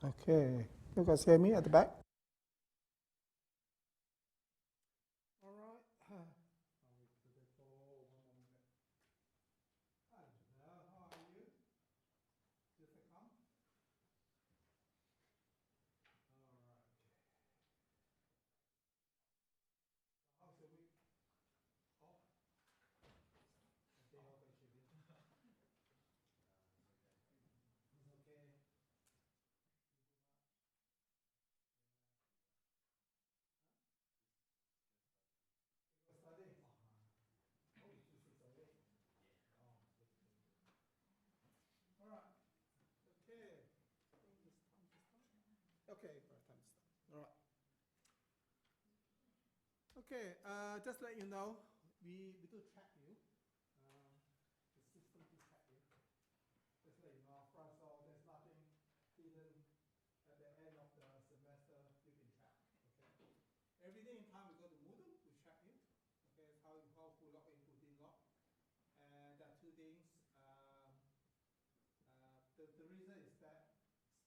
Okay, you guys hear me at the back? All right. I'll wait for the call. 1 more minute. Hello, how are you? Just a come? All right. How's your week? Off? A day off actually. It's okay. You do much? Yeah. You go study? Oh, 2608. Oh, good, good, good. All right. Okay. I think it's time to start. Okay, right, time to start. All right. Okay, just let you know, we do track you. The system to track you. Just let you know upfront, so there's nothing hidden at the end of the semester. You can track. Okay. Every day in time we go to Moodle, we track you. Okay, it's how who log in, who didn't log. And there are two things. The reason is that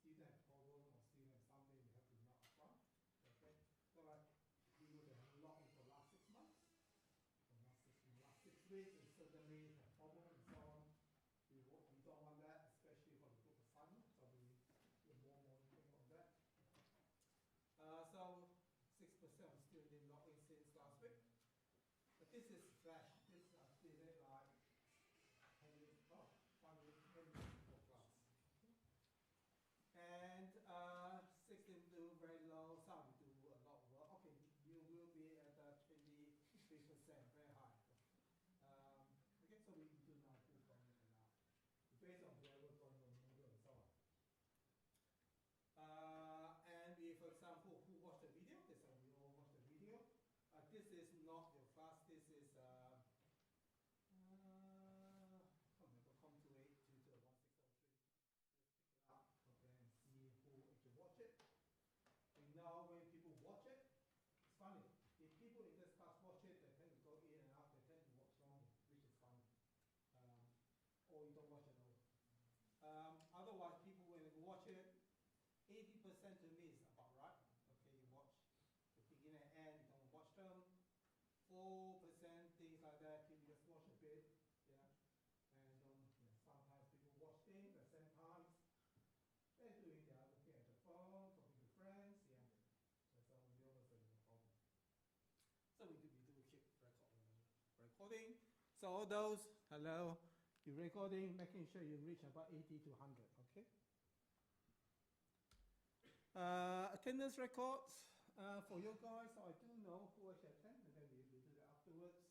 student have problem or student have something we have to know upfront. Okay. So like people that have logged in for the last 6 months. Last 6 weeks, and suddenly have problem and so on. We don't want that, especially for the group assignment, so we do more monitoring on that. So 6% of students didn't log in since last week. But this is flash. This did it like 10 minutes, 10 minutes before class. And 16 do very low, some do a lot of work. Okay, you will be at 23%, very high. Okay, so we do now full comment now. Based on whoever going on Moodle and so on. And we, for example, who watched the video? This one we all watched the video. This is not your class. This is come to 8221603. Let's pick it up, okay, and see who actually watch it. We know when people watch it. It's funny. If people in this class watch it, they tend to go in and out. They tend to watch longer, which is funny. Or you don't watch it at all. Otherwise, people when they watch it, 80% to me is about right. Okay, you watch the beginning and end, don't watch them. 4% things like that, people just watch a bit, yeah. And sometimes people watch things at the same time. They're looking at the phone, talking to friends, yeah. So the other thing is a problem. So we do keep recording. So all those, hello, you're recording, making sure you reach about 80 to 100, okay? Attendance records for you guys. So I do know who actually attend, and then we do that afterwards.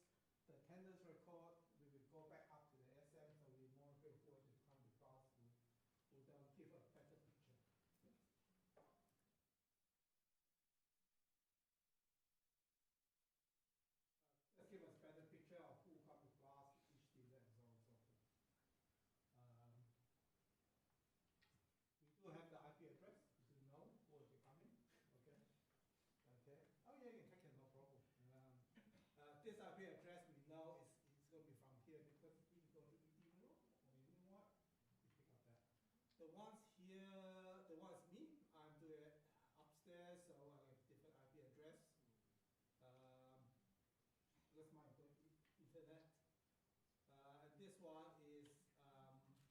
The attendance record, we will go back up to the SM, so we monitor who actually come to class, who don't give a better picture. Okay? Let's give us a better picture of who come to class, each student, and so on and so forth. We do have the IP address to know who is coming. Okay. Okay. Oh yeah, you can check it, no problem. This IP address we know is going to be from here because if you go to ED or you know what, you pick up that. The ones here, the ones me, I'm doing it upstairs, so I have different IP address. That's my internet. And this one is VPN. Maybe VPN, I do pick that up.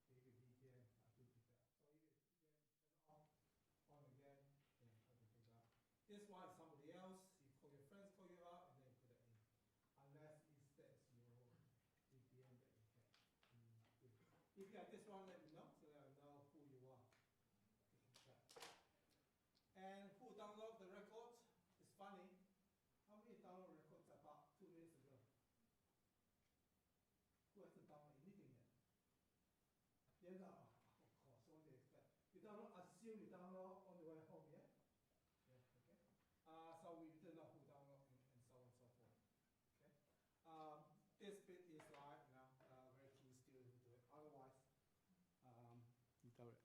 So if you turn it off, on again, yeah, I can pick up. This one is somebody else. You call your friends, call you up, and then you put it in. Unless that's your VPN that you get. If you have this one, let me know so that I know who you are. And who download the records? It's funny. How many download records about 2 minutes ago? Who hasn't downloaded anything yet? Yeah, no, of course, what do you expect? You download, assume you download on the way home, yeah? Yeah, okay. So we do know who download and so on and so forth. Okay. This bit is like, very few students who do it. Otherwise, you do it.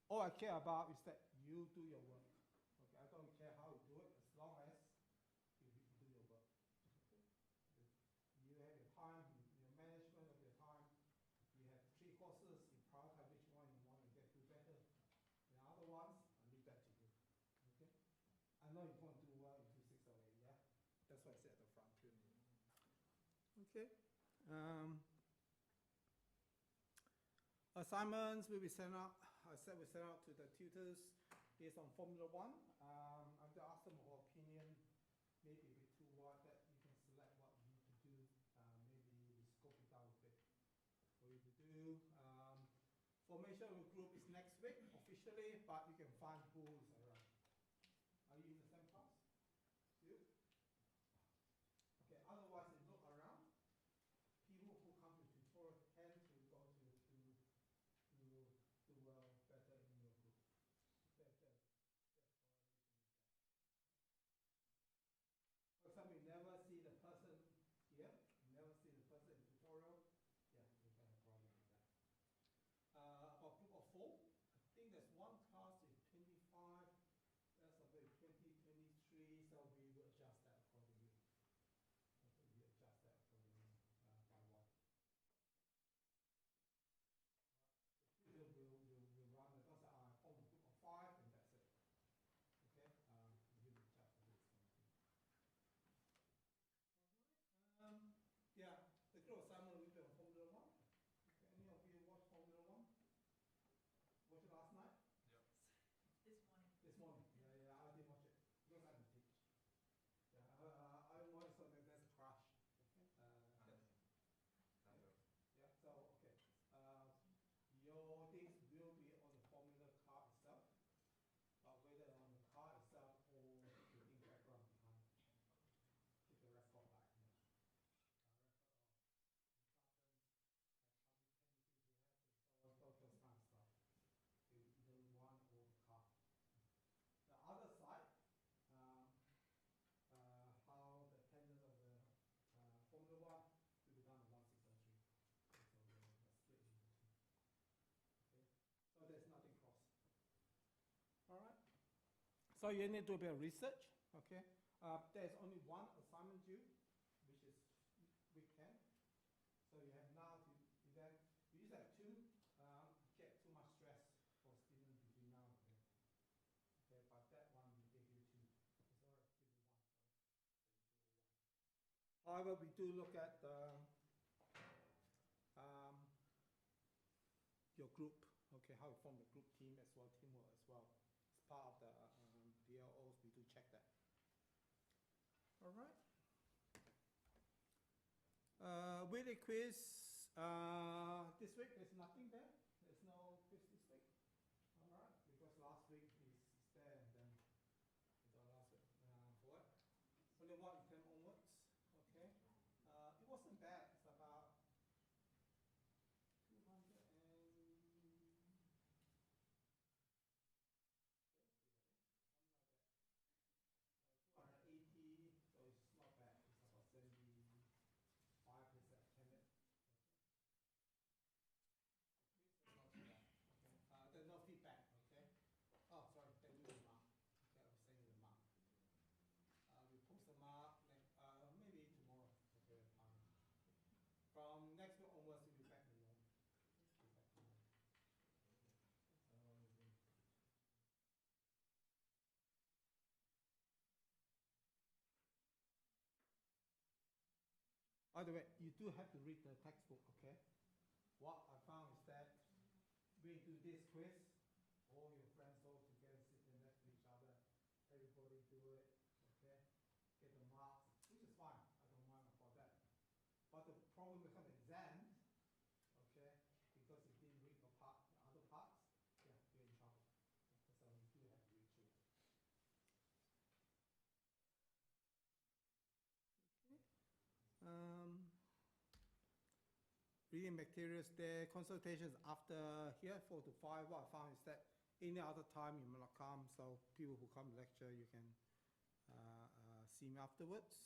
All I care about is that you do your work. Okay, I don't care how you do it as long as you do your work. Okay. You have your time, your management of your time. You have 3 courses, you prioritize which one you want to get Okay. Assignments will be sent out. I said we send out to the tutors based on Formula One. I'm going to ask them for opinion. Maybe a bit too wide that you can select what you need to do. Maybe we scope it down a bit for you to do. Formation of a group is next week officially, but you can find who is around. Are you in the same class? You? Okay, otherwise you look around. People who come to tutorial tend to go to do well better in your group. Their correlation is there. For example, you never see the person here, you never see the person in tutorial, yeah, you can have a problem with that. About group of 4, I think there's one class is 25, that's about 20, 23, so we will adjust that accordingly. Okay, we adjust that accordingly by 1. We'll run it. Those are form a group of 5, and that's it. Okay, we will adjust for this one. All right. Yeah, the group assignment will be on Formula 1. Okay, any of you watch Formula 1? Watch it last night? Yep. This morning. This morning. Yeah, I didn't watch it because I didn't teach. Yeah, I watched something that's a crash. Okay. Yeah. So okay. Your things will be on the formula car itself, but whether on the car itself or the in background behind. Keep the record back. Record of instructions, how many penalties we have, and so on, those kind of stuff. Either one or the car. The other side, how the attendance of the Formula 1 will be done in 1603. So we're split into 2. Okay. So there's nothing cross. All right. So you need to do a bit of research. Okay. There's only one assignment due, which is weekend. So you have now to then you just have 2. Get too much stress for students between now and then. Okay, but that one we give you 2. Sorry, give you 1. Sorry, 3201. However, we do look at your group. Okay, how you form the group team as well, teamwork as well. It's part of the BLOs. We do check that. All right. Weekly quiz. This week there's nothing there. There's no quiz this week. All right, because last week is there and then we got last week. For what? Only 1 term onwards. Okay. It wasn't bad. It's about 200 and something like that. 280. So it's not bad. It's about 75% attended. Not too bad. Okay. There's no feedback. Okay. Oh, sorry. They do the mark. Okay, I was saying the mark. We post the mark maybe tomorrow. Okay. From next week onwards, we'll be back to normal. By the way, you do have to read the textbook. Okay. What I found is that we do this quiz, all your friends all together sitting next to each other, everybody do it, okay? Get the marks, which is fine, I don't mind about that. But the problem becomes exams, okay? Because you didn't read the other parts, yeah, you're in trouble. So you do have to read through it. Okay. Reading materials there, consultations after here, 4 to 5. What I found is that any other time you may not come, so people who come to lecture, you can see me afterwards.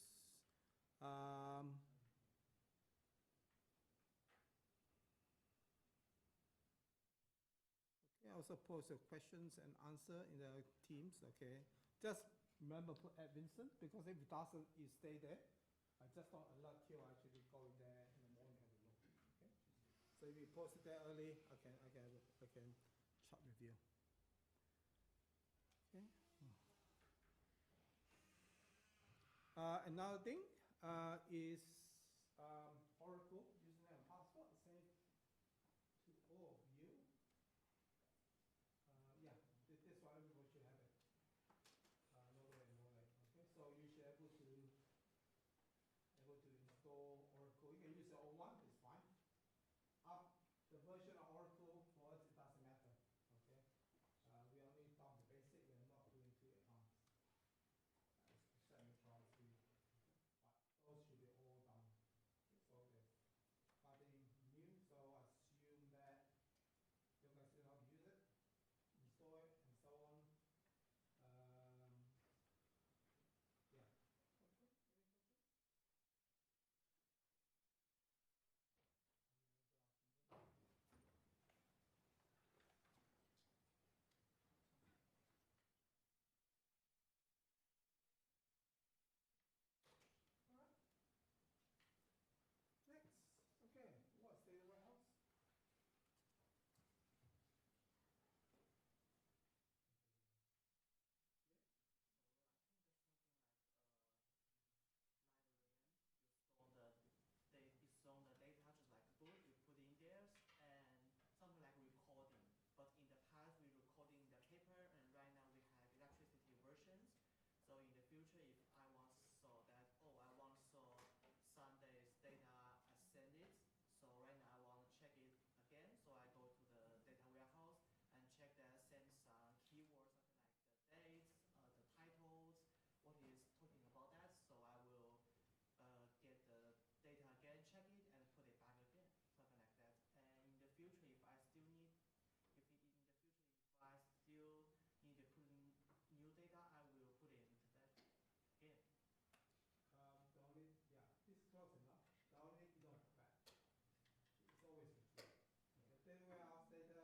Okay, I also post the questions and answer in the Teams, okay. Just remember put at Vincent, because if it doesn't, you stay there. I just don't alert you actually go in there in the morning and look. Okay. So if you post it there early, I can chat with you. Okay. Another thing is Oracle username and password, same to all of you. Yeah, this one everybody should have it. No way, no way. Okay, so you should able to install Oracle. You can use your own one, it's fine. The version of Oracle for us it doesn't matter. Okay, we only done the basic. We are not doing too advanced. Let me try to. But those should be all done. Okay, so there's nothing new. So I assume that you guys know how to use it, install it, and so on. Yeah. Okay. Any questions? Good afternoon. All right. Next. Okay. What's data warehouse? It's on the data, just like book, you put in there, and something like recording. But in the past, we recording the paper, and right now we have electricity versions. So in the future, if I want so that, I want so Sunday's data, I send it. So right now I want to check it again. So I go to the data warehouse and check that, send some keywords, something like the dates, the titles, what is talking about that. So I will get the data again, check it, and put it back again, something like that. And in the future, if I still need to put in new data, I will put it into that again. This is close enough. The only thing you don't put back. It's always the truth. Okay, data warehouse data,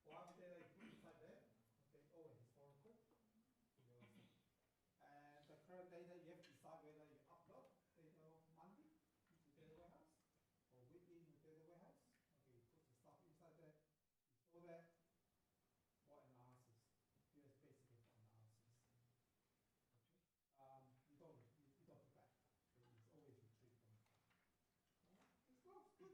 whatever data you put inside there, okay, always historical. And the current data, you have to decide whether you upload data monthly into data warehouse or weekly into data warehouse. Okay, you put the stuff inside there, you store that. What analysis? Here's basically for analysis. Okay. You don't put back. It's always retrieved from it. Let's go. Good.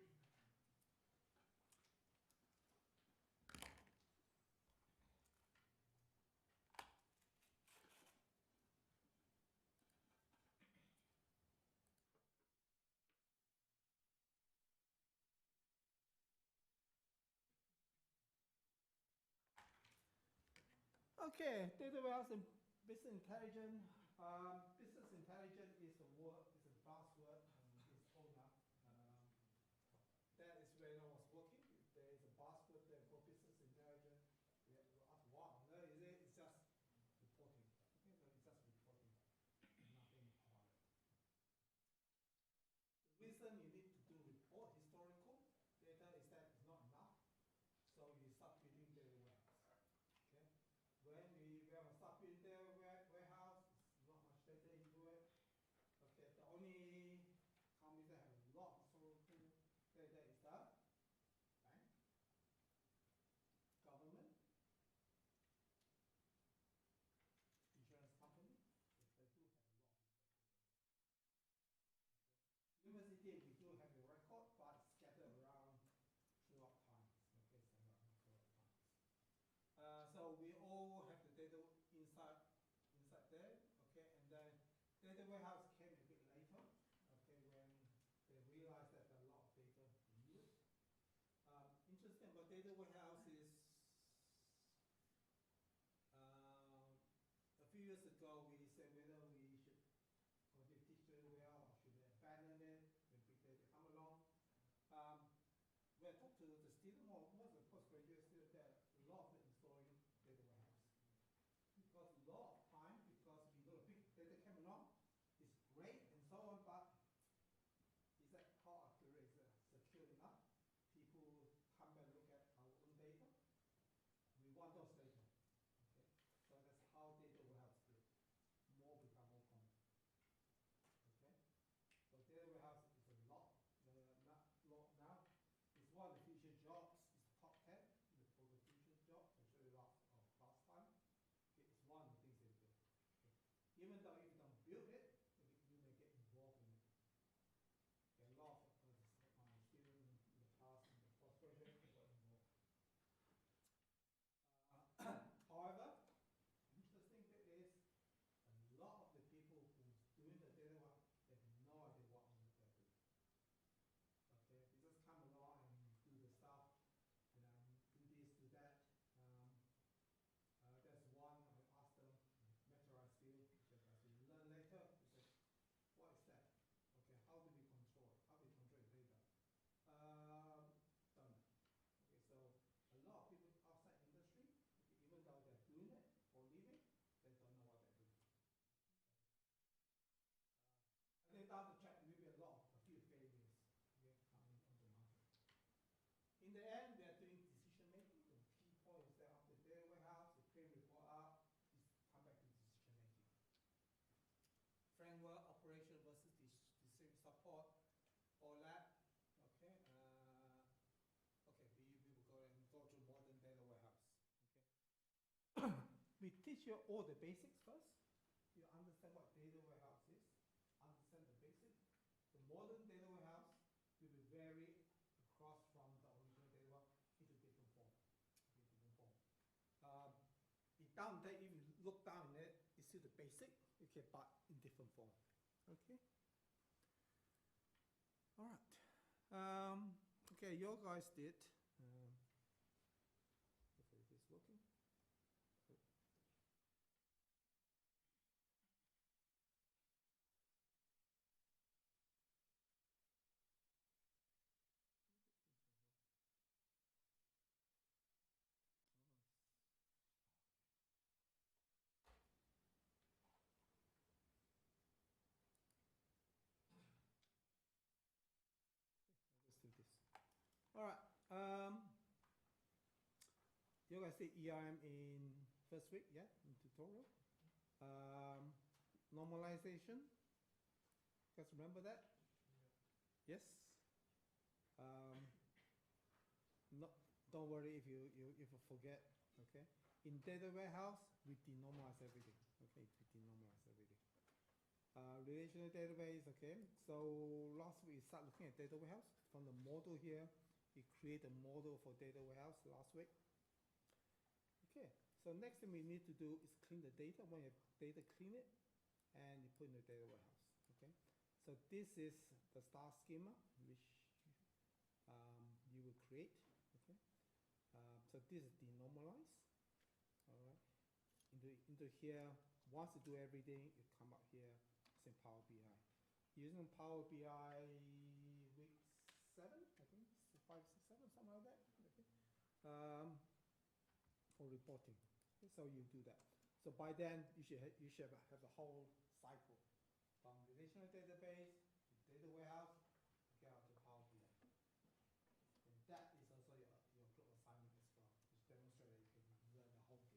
Okay, data warehouse and business intelligence. Business intelligence is a word, is a buzzword, and it's old now. That is when I was working. There is a buzzword there for business intelligence. We have to ask, wow, no, is it? It's just reporting. Okay, so it's just reporting, nothing hard. The reason you need to do report historical data is that it's not enough, so you start building data warehouse. Okay. When we start building data warehouse, there's not much data into it. Okay, the only companies that have a lot of historical data is the bank, government, insurance company. They do have a lot of historical data. Okay. University, we do have a record, but it's scattered around throughout times. Okay, scattered around throughout times. So we all have the data inside there. Okay, and then data warehouse came a bit later. Okay, when they realized that a lot of data is used. Interesting about data warehouse is a few years ago we said whether we should continue to teach data warehouse or should we abandon it when big data come along. When I talked to the student, most of the postgraduate students, that a lot of them installing data warehouse. Because a lot of time, because we know the big data came along, it's teach you all the basics first. You understand what data warehouse is, understand the basics. The modern data warehouse will be very across from the original data warehouse into different form. Okay, different form. Down there, if you look down in it, it's still the basic, okay, but in different form. Okay. All right. Okay, you guys did. Hopefully this is working. Let's do this. All right. You guys did ERM in first week, yeah, in tutorial. Normalization. You guys remember that? Yeah. Yes. No, don't worry if you forget. Okay. In data warehouse, we denormalize everything. Okay, we denormalize everything. Relational database. Okay. So last week we start looking at data warehouse from the model here. We create a model for data warehouse last week. Okay. So next thing we need to do is clean the data. When you data, clean it, and you put in the data warehouse. Okay. So this is the star schema which you will create. Okay. So this is denormalized. All right. Into here. Once you do everything, you come up here. It's in Power BI. Using Power BI week 7, I think 5, 6, 7, something like that. Okay. For reporting. Okay, so you do that. So by then you should have the whole cycle from relational database to data warehouse to get out to Power BI. And that is also your group assignment as well, which demonstrates that you can learn the whole thing. Okay.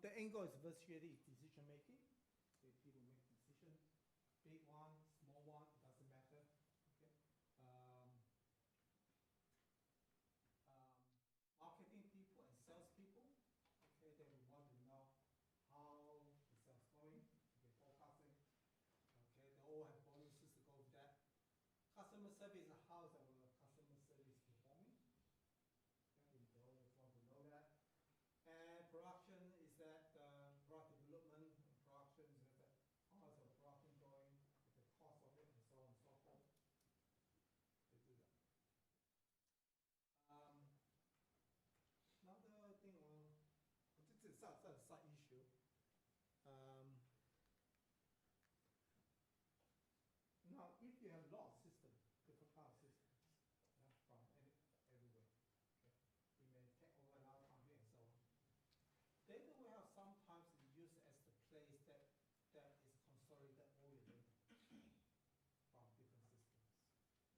The angle is virtually decision making. So people make decisions, big one, small one, it doesn't matter. Okay. Marketing people and sales people. Okay, they will want to know how the sales going. Okay, forecasting. Okay, they all have bonuses to go with that. Customer service, how is our customer service performing? Okay, they always want to know that. And production is that product development, and production is that how is our production going, the cost of it, and so on and so forth. They do that. Another thing on this is a side issue. Now, if you have a lot of systems, different kind of systems, yeah, from everywhere, okay, we may take over a lot of time and so on. Data warehouse sometimes is used as the place that is consolidated all your data from different systems.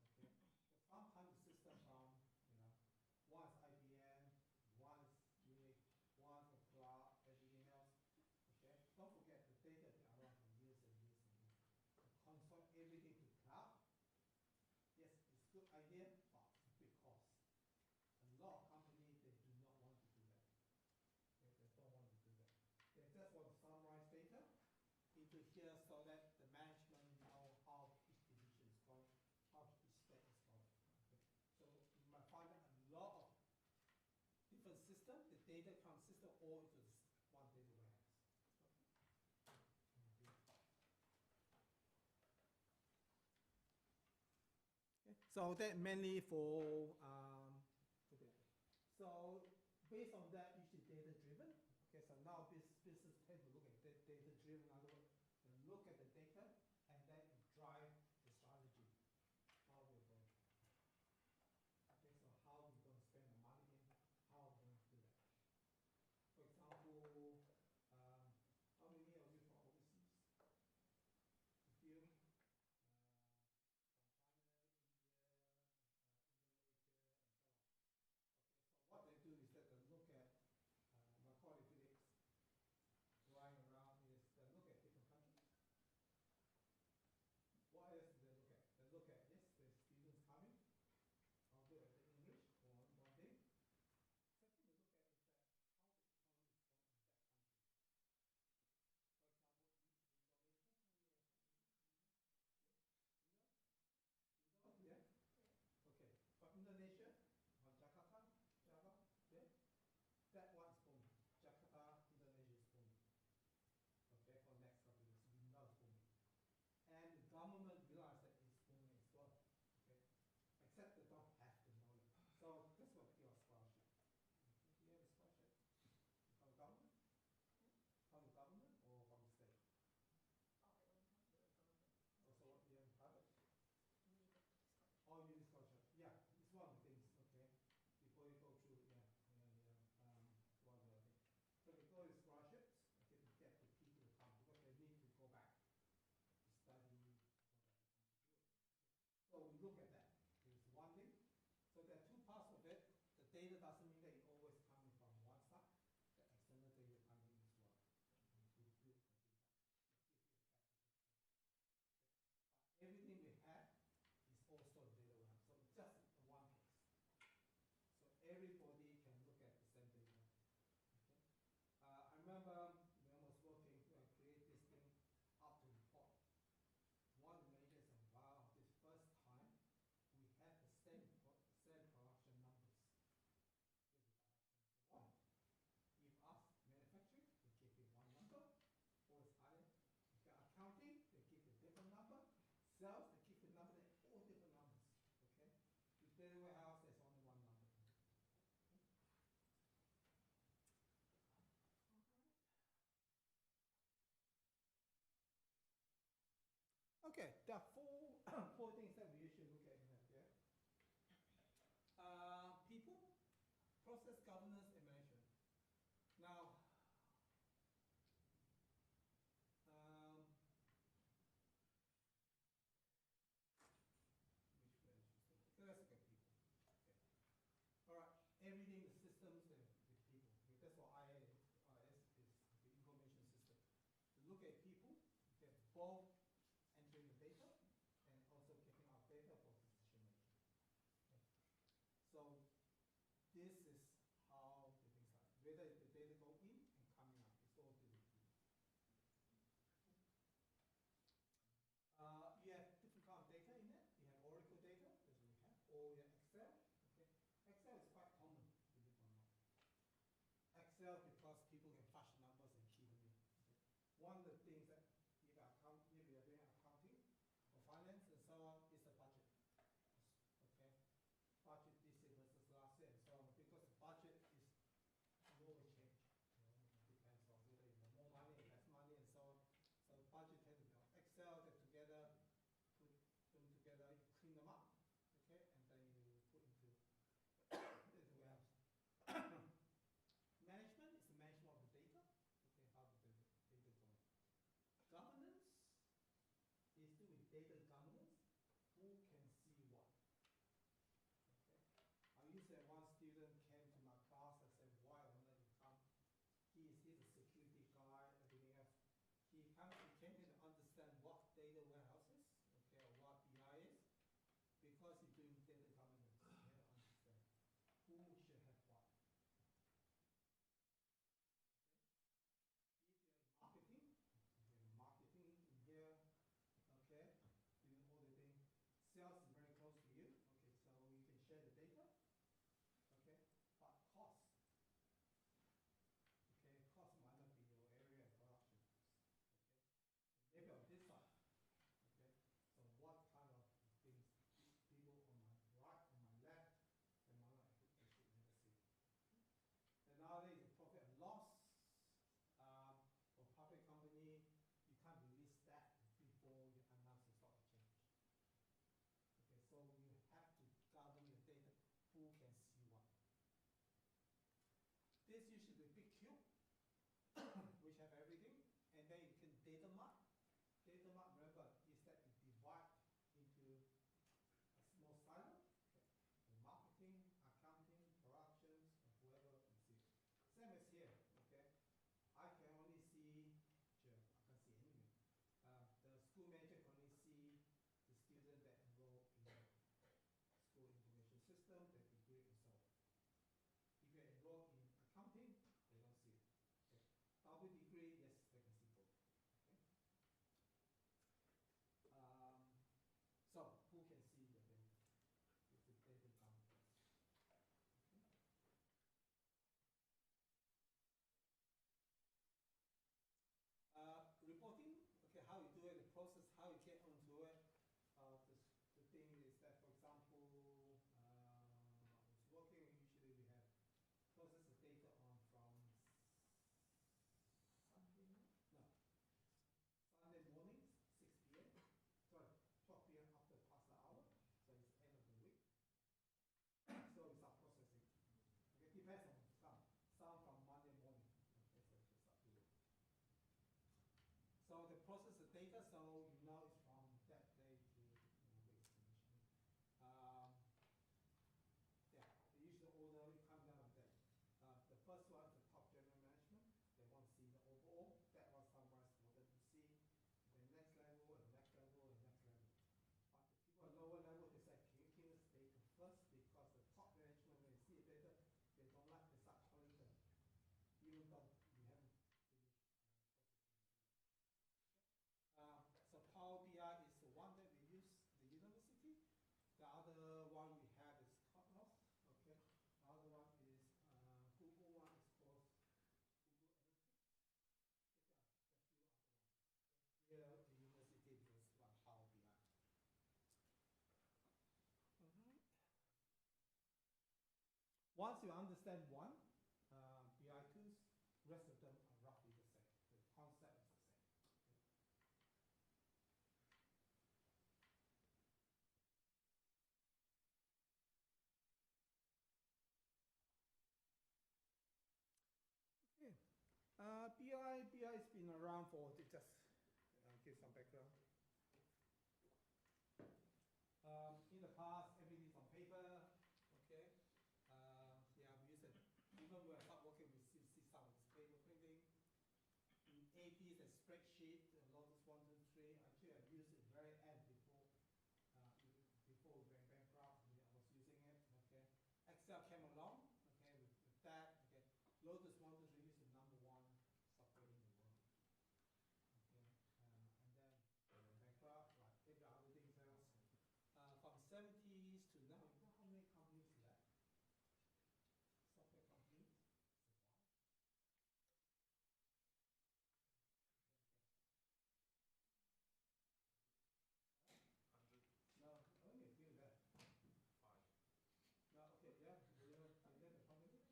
Okay, so sometimes the system from one is IBM, one is Unix, one is cloud, everything else. Okay, don't forget the data they are around for years and years and years. To consolidate everything to cloud, yes, it's a good idea, but it's a big cost. A lot of companies they do not want to do that. Okay, they don't want to do that. They just want to summarize data into here so that the management know how each division is going, how each step is going. Okay. So you might find that a lot of different systems, the data comes system all into one data warehouse. Okay. So that mainly for so based on that, usually data driven. Okay, so now business tend to look at data driven. In other words, they look at the data and then drive the strategy. How we're going. Okay, so how we're going to spend the money in, how we're going to do that. For example, how many of you from overseas? A few. From China, India, Indonesia, data doesn't mean that it always coming from one side. The external data coming as well. To build the data, to give you a better picture. But everything we have is also the data we have. So it's just one place. So everybody can look at the same data. Okay. I remember when I was working, I create this thing up to report. One of the major is, wow, this first time we had the same production numbers. This is direction one. If us manufacturing, they give you one number. Or it's other. If you're accounting, they give you a different number. Sales, they give you a number. They're all different numbers. Okay. With data warehouse, there's only one number. Okay, there are four things that we usually look at in here. People, process, governance, and management. Now, which management? Okay, let's look at people. Okay. All right, everything, the systems, and the people. Okay, that's what IIS is, the information system. To look at people, okay, both entering the data and also getting our data for decision making. Okay. So this is how the things are. Whether the data go in and coming out, it's all to do with people. You have different kind of data in there. You have Oracle data, that's what we have, or you have Excel. Okay. Excel is quite common, believe it or not. Excel because people can flash numbers and key them in. Okay. One of the things that if you are doing accounting or finance and so on, is the budget. Okay, budget this year versus last year and so on. Because the budget is always change. Depends on whether you have more money, less money, and so on. So the budget tends to be on Excel. Get together, put them together, you clean them up, okay, and then you put into the warehouse. Management is the management of the data. Okay, how the data going. Governance is to do with data governance. Who can see what? Okay. I used to have one student came to my class and said, why on earth you come? He's a security guy, everything else. He came here to understand what data warehouse is, okay, or what BI is, because he's doing data governance. He had to understand who should have what. Okay. If you're in marketing, in here, okay, doing all the things. Sales is very close to you, okay, so you can share the data, okay, but cost, okay, cost might not be your area of production, okay, maybe on this side, okay, so what kind of things people on my right, on my left, and my right, they should never see. And nowadays, the profit and loss for public company, you can't release that before you announce the stock exchange. Okay, so you have to govern the data. Who can see what? This usually be big cube, which have everything, and then you can data mart. Data mart, remember, is that you divide into a small silo. Okay. Marketing, accounting, productions, or whoever can see it. Same as here. Okay, I can only see. I can see anything. The school manager can only see the student that enroll in the school information system, their degree, and so on. If you enroll in accounting, once you understand one BI tools, rest of them are roughly the same. The concept is the same. Okay. BI has been around for, to just give some background. In the past, everything's on paper, okay? Yeah, we use it. Even when I start working with some paper printing. In APs and spreadsheet, Lotus 1, 2, 3. Actually, I used it very end before we went bankrupt. I was using it, okay? Excel came along, okay, with that, okay. Lotus 1, 2, 3 is the #1 software in the world, okay? And then we went bankrupt, like every other thing else. From 70s to now, you know how many companies left? Software companies survive. No, only a few left. 5. No, okay, yeah, you know the company? IBM.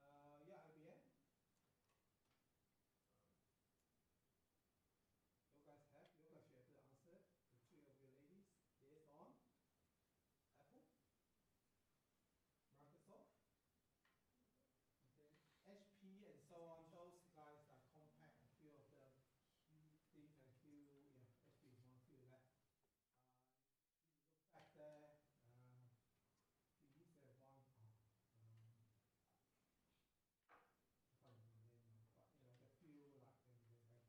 Yeah, IBM. You guys should have to answer. The three of you ladies, yes, on Apple, Microsoft, okay, HP, and so on. Those guys are compact. A few of them, things and few, yeah, HP is one, few left. If you look back there, we used to have one. I can't remember the name now, but you know, the few like they bankrupt.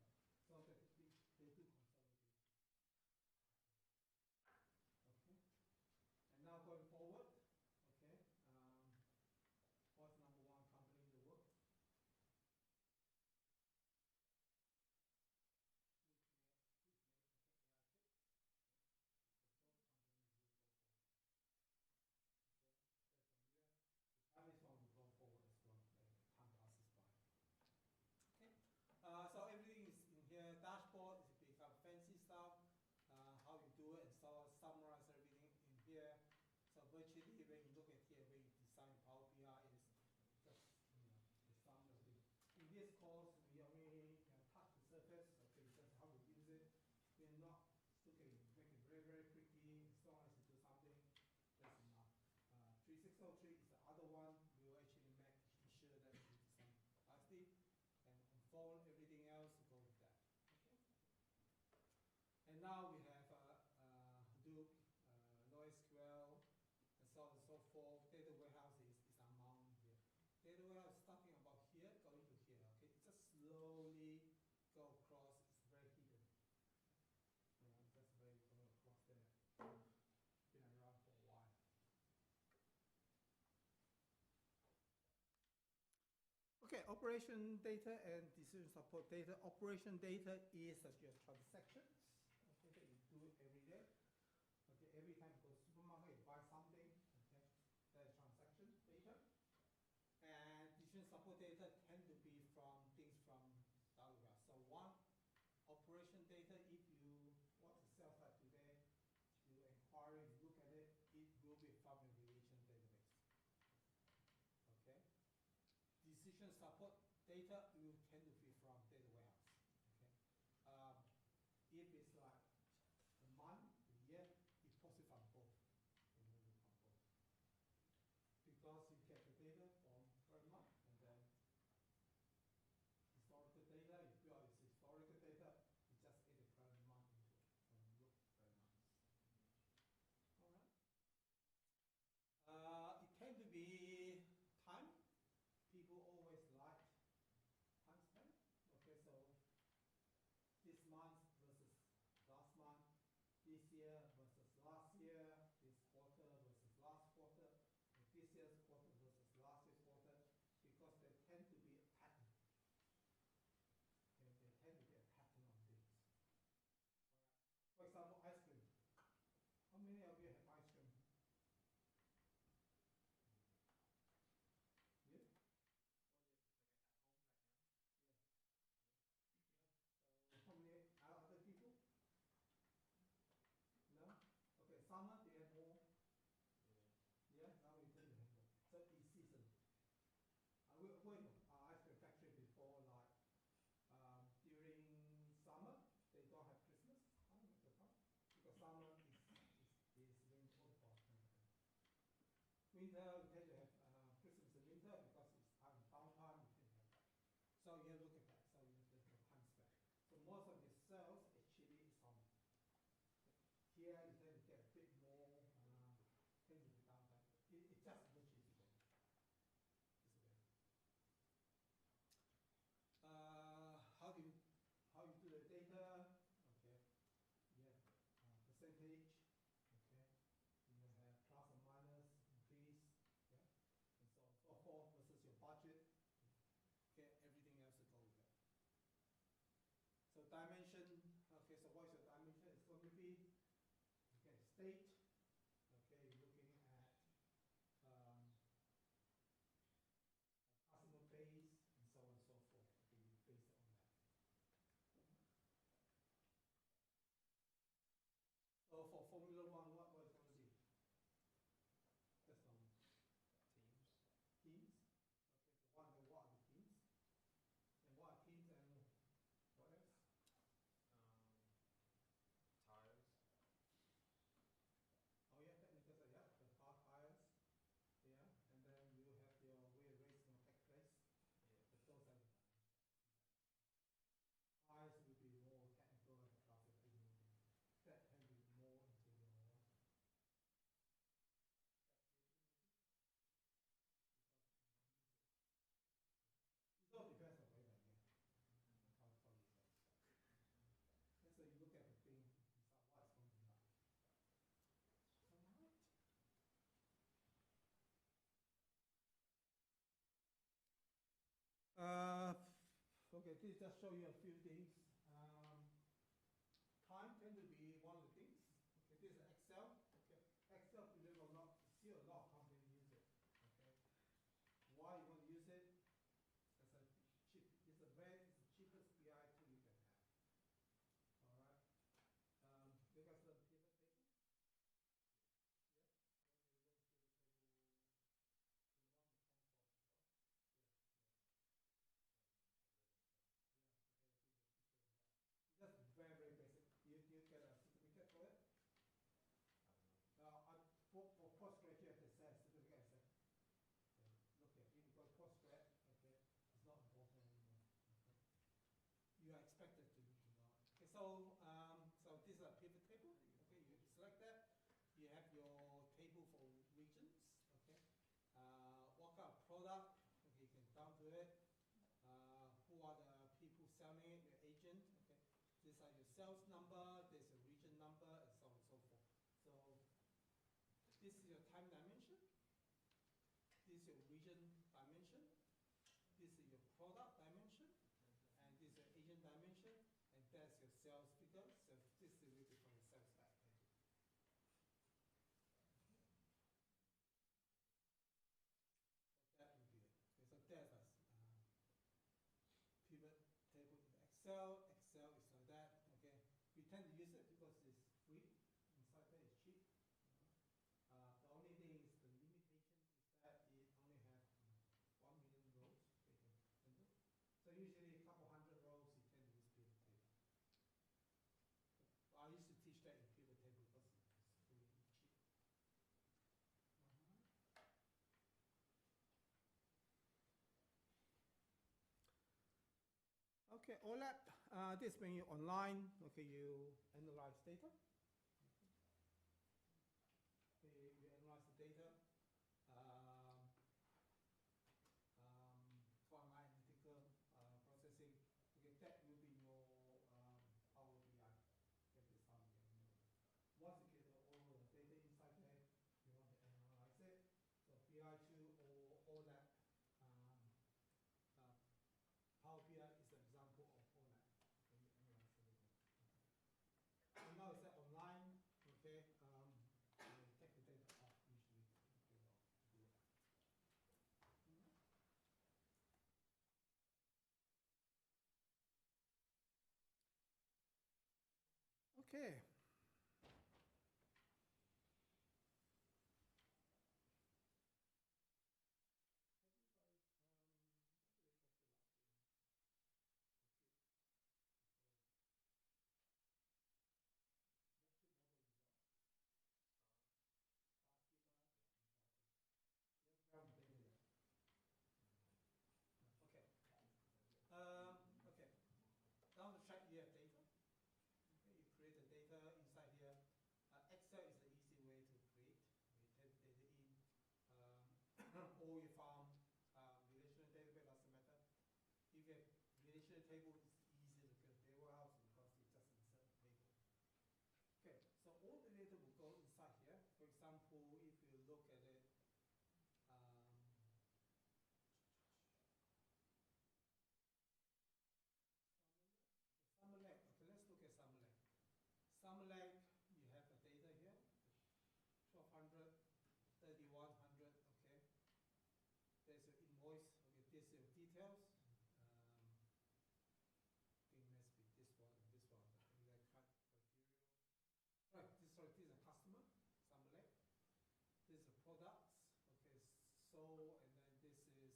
So they do consolidation. Okay. And now going forward, okay, what's #1 company in the world? Who's made okay, AI chips? Okay. Because those companies will go forward. Okay, that's from US. The Chinese one will go forward as well as time passes by. Okay. So everything is in here. Dashboard is become fancy stuff. How you do it and so on. Summarize everything in here. So virtually, when you look at here, when you design Power BI, it's just the sum of it. In this course, we only touch the surface. Okay, just how to use it. We're not looking make it very very quickly. As long as you do something, that's enough. 3603 is the other one. We will actually make sure that you design nicely and unfold everything else to go with that. Okay. And now we have Hadoop, NoSQL, and so on and so forth. Data warehouse is among here. Data warehouse starting about here, going to here. Okay, it just slowly go across. It's very hidden. Just very going across there. Been around for a while. Okay, operation data and decision support data. Operation data is such as transactions. Okay, that you do it every day. Okay, every time you go to the supermarket, you buy something. Okay, that's transaction data. And decision support data tend to be from things from database. So one, operation data, if you want to sell that today, you inquire, you look at it, it will be from a relation database. Okay. Decision support data will tend to be from data warehouse. Okay. If it's like the month, the year, it's possible from both. It will be from both. Because you get the data from per month and then historical data, you feel it's historical data, you just add the current month into it and look very nice. All right. It tends to be time. People always like time state. Okay, you're looking at customer base and so on and so forth. Okay, you base it on that. So for Formula One, what is going to be? That's the one. Teams. Teams. Okay, so what are the teams? And what are teams and what else? Tires. Oh yeah, technically, so yeah, the car tires. Yeah, and then you have your where race will take place. Yeah. But those are tires will be more technical and classic engineering. That can be more into your aviation maybe. Because it all depends on whether how you say. And so you look at the thing, decide what it's going to be like. Alright. Okay, this just show you a few things. Time tends to be one of the things. Okay, this is Excel. Okay, Excel, believe it or not, still a lot of companies use it. Okay, why you want to use it? It's a cheap. It's the cheapest BI tool you can have. All right. Because of the pivot table. Yeah. When you learn pivot table, you want to come across as well. Yeah. Yeah. Yeah. Okay. I think they show that. That's very, very basic. You get a certificate for it? For postgraduate, it says certificate. Okay. Look at it because postgrad, okay, it's not important anymore. Okay. You are expected to know. Okay, so this is a pivot table. Okay, you select that. You have your table for regions. Okay. What kind of product? Okay, you can down to it. Who are the people selling it? Your agent. Okay. These are your sales number, there's a region number, and so on and so forth. So this is your time dimension. This is your region dimension. This is your product dimension. And this is your agent dimension. And that's your sales figure. So this is really from the sales back. So that would be it. Okay, so there's a pivot table in Excel. Excel is like that. Okay, we tend to use it because it's free. Inside there is cheap. The only thing is the limitation is that it only has 1 million rows. Okay, so usually a couple hundred rows you tend to use pivot table. I used to teach that in pivot table because it's free and cheap. Okay, OLAP, this when you're online, okay, you analyze data. Okay, you analyze the data. For analytical processing, okay, that will be your Power BI. Get this time again. Once you get all the data inside there, you want to analyze it. So BI2 or OLAP. Power BI is an example of all that. Okay, so now it's online, okay, I take the data off usually. Okay. Have you guys, what do they test it like in compute before? What chip model you got? Star chip, okay. You have ground data yet? Okay. Okay. Down the track you have data. Okay, you create the data inside here. Excel is an easy way to create. You type data in. Or you found relational database, doesn't matter. If you have relational table, it's easy to create data warehouse because you just insert the table. Okay, so all the data will go inside here. For example, if you look at it, Summer Lake. Okay, let's look at Summer Lake. Summer Lake, you have the data here. products. Okay, so, and then this is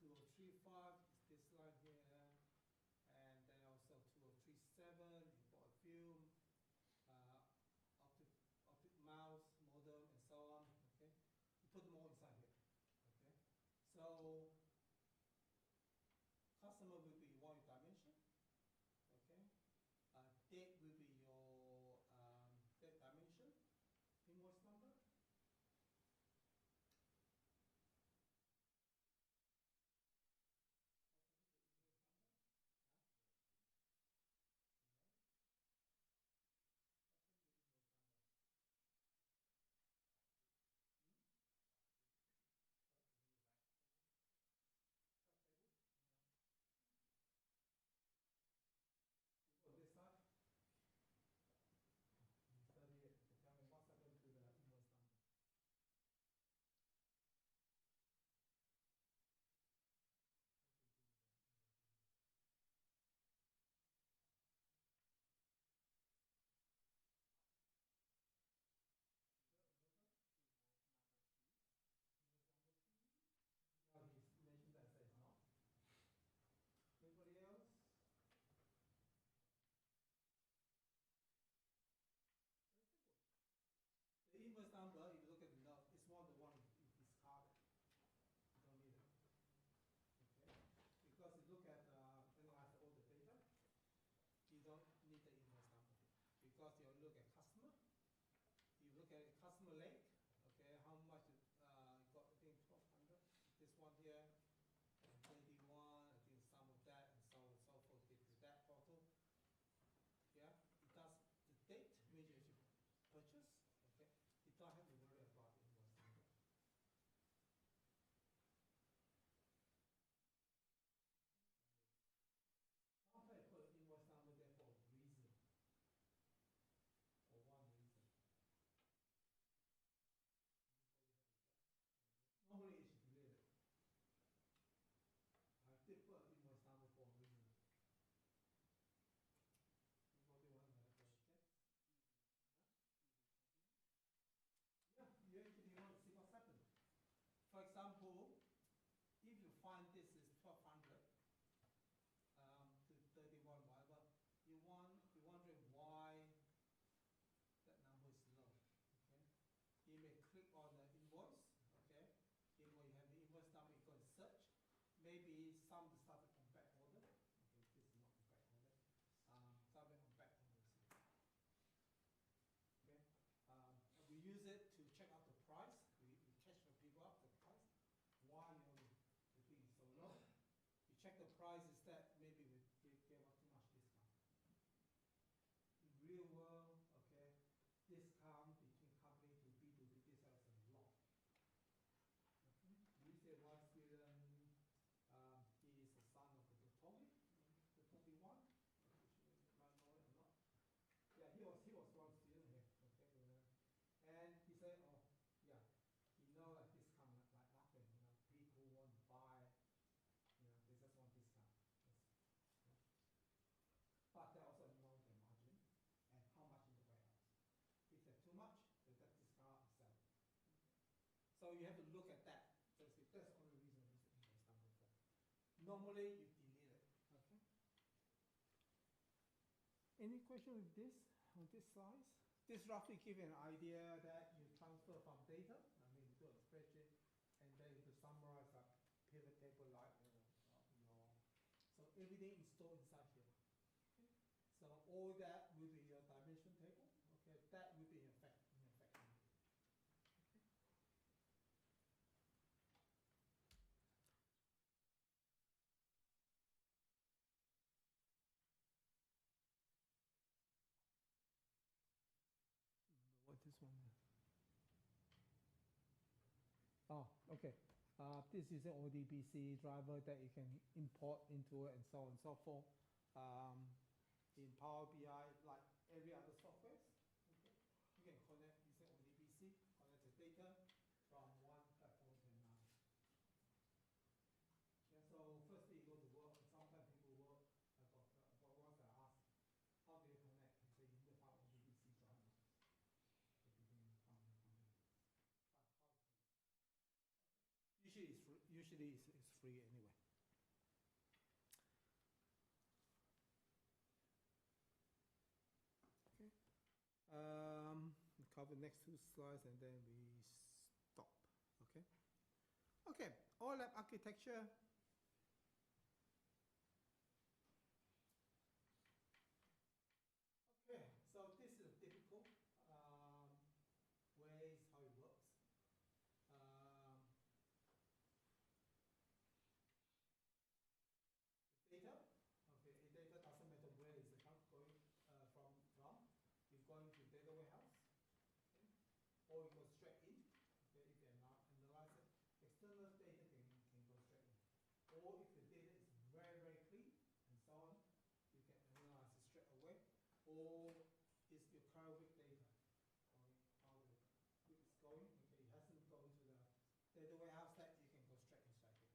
2035, is this line here, and then also 2037, you bought a film, optic mouse, modem, and so on. Okay, you put them all inside here. Okay, so customer will be one dimension. Okay, date will be your date dimension, invoice number. On this side, you study it to tell me what's happened to the invoice number. What to do with the invoice number? Sure, remember? Invoice number 2. Invoice number 2 maybe? No, he mentioned that, says not. Anybody else? Very simple. The invoice number, if you look at the note, it's one to one you discard it. You don't need it. Okay? Because you look at analyze all the data, you don't need the invoice number. Because you look at customer, you look at customer lake, okay, how much you got, I think 1200. This one here, and 21, I think some of that, and so on and so forth, get to that total. Yeah, it does the date measure you purchase, okay? You don't have to worry about the invoice number. Sometimes put invoice number there for a reason, for one reason. Anybody have a guess? Normally it should delete it. I did put invoice number for a reason. Anybody want to have a guess? Yeah, you actually want to see what's happened. For example, if you find this is 1200 to 31, whatever, you're wondering why that number is low. Okay, you may click on the invoice. Okay, when you have the invoice number, you go and search. Maybe some started on back order. Okay, this is not on back order. Started on back order. Okay, we use it to check out the price. We catch the people up the price. Why the thing is so low? You check the price is that maybe we gave out too much discount. In real world, okay, discount between company to B2B, this has a lot. Okay. We say one student, he is the son of the Tommy, the Tommy one. You might know it or not. Yeah, he was one student here. Okay, and he said, oh, yeah, he know that discount like nothing. People want to buy. They just want discount. Yes. Yeah. But they also know the margin and how much in the warehouse. If they're too much, they get discount and sell. So you have to look at that. That's the only reason this invoice number 4. Normally you delete it. Okay. Any question with this on this slide? This roughly gives you an idea that you transfer from data, to a spreadsheet, and then to summarize a pivot table like so everything is stored inside here. Okay. So all that will be your dimension table. Okay, that will be in effect. Okay. What this one is? Oh, okay. This is an ODBC driver that you can import into it and so on and so forth. In Power BI, like every other software, okay, you can connect using ODBC, connect the data from one platform to another. Yeah, so firstly you go to work, and sometimes people work, but once I ask, how do you connect? And say you need to find ODBC driver. But how to connect? these is free anyway. Okay. Cover next 2 slides and then we stop. Okay. Okay. OLAP architecture. Okay. So this is a typical ways how it works. Data. Okay. Data doesn't matter where it's going from. It's going to data warehouse. Okay. Or it goes straight in. Okay. You can analyze it. External data can go straight in. Or if the data is very, very clean and so on, you can analyze it straight away. Or it's your current week data. How the week is going. Okay. It hasn't gone to the data warehouse that you can go straight inside it.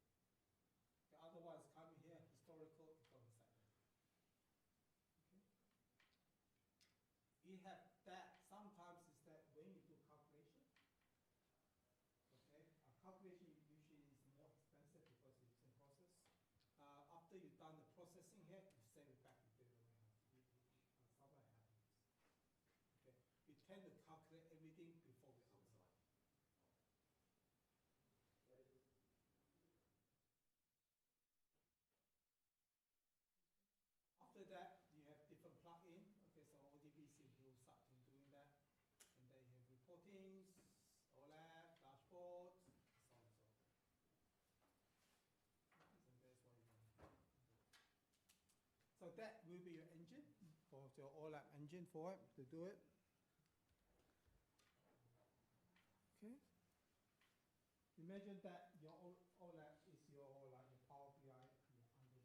Okay. Otherwise, coming here, historical, it goes inside it. Okay. You have that. Sometimes is that when you do calculation, okay, a calculation usually is more expensive because it's in process. After you've done the processing here, you send it back to data warehouse. Somewhere happens. Okay, we tend to calculate everything before we answer. After that, you have different plugin. Okay, so ODBC will start doing that. And then you have reportings, OLAP, dashboards, so on and so forth. And that's what you want. So that will be your engine, for your OLAP engine for it, to do it. Okay. Imagine that your OLAP is your Power BI underneath there.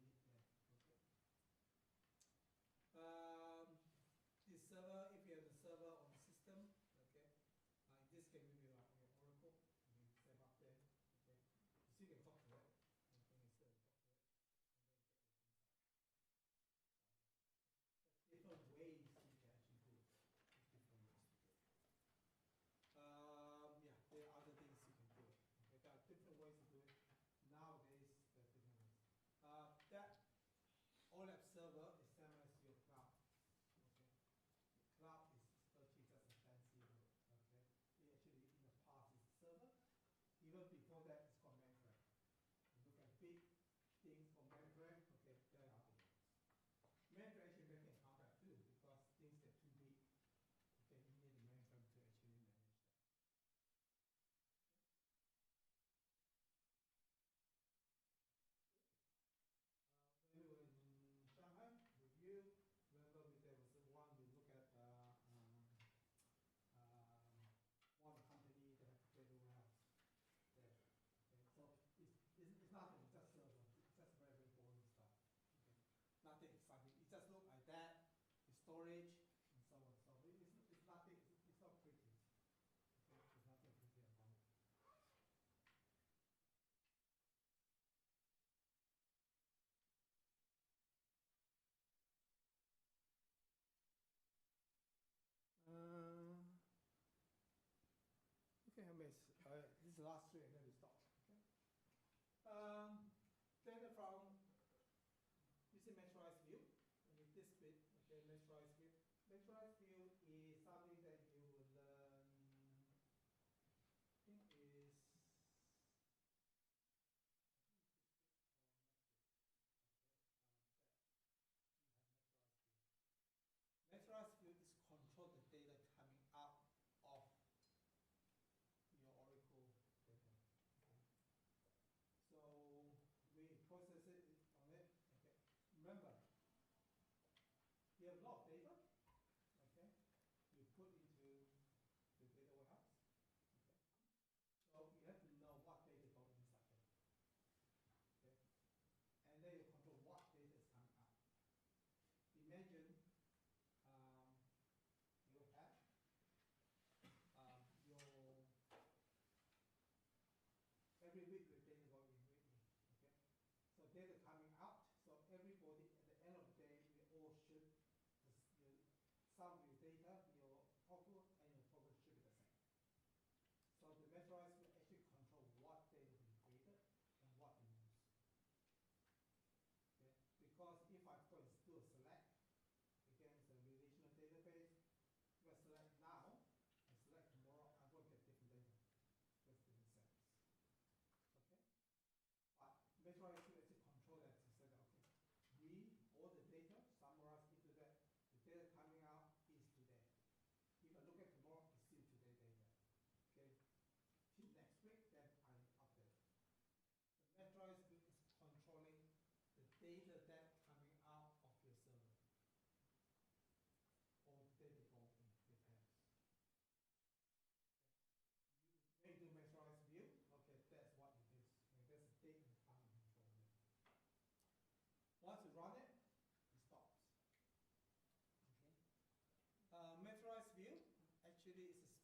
Okay. The server, if you have the server on the system, okay. In this case, maybe like your Oracle, you can set up there. Okay. So you can talk to it. You can still talk to it, and then get your insight. There's different ways you can actually do it. There's different ways to do it. Yeah, there are other things you can do it. Okay, there are different ways to do it. Nowadays, there are different ways. That OLAP server is same as your cloud. Okay, the cloud is actually just a fancy word. Okay, it actually in the past is server. Even before that, it's called mainframe. You look at big things for mainframe. Okay, there are other words. Mainframe actually making a comeback too because things get too big. Okay, you need a mainframe to actually manage that. When we were in Shanghai, review, remember there was one we look at one company that had to data warehouse there. Okay, so it's nothing, it's just server. It's just very, very boring stuff. Okay, nothing exciting. It just looks like that, the storage, and so on. So it's nothing, it's not pretty. Okay, there's nothing pretty about it. Okay, this is the last three, and then we stop. Okay. Data from using measurized view. In this bit, okay, measurized view. Measurized view is something that you will learn. I think is. I think it's this week or next week. Okay. That you have measurized view. Measurized view is control the data coming out of your Oracle data. Okay. So we process it on it. Okay. Remember, you have a lot of data. Okay.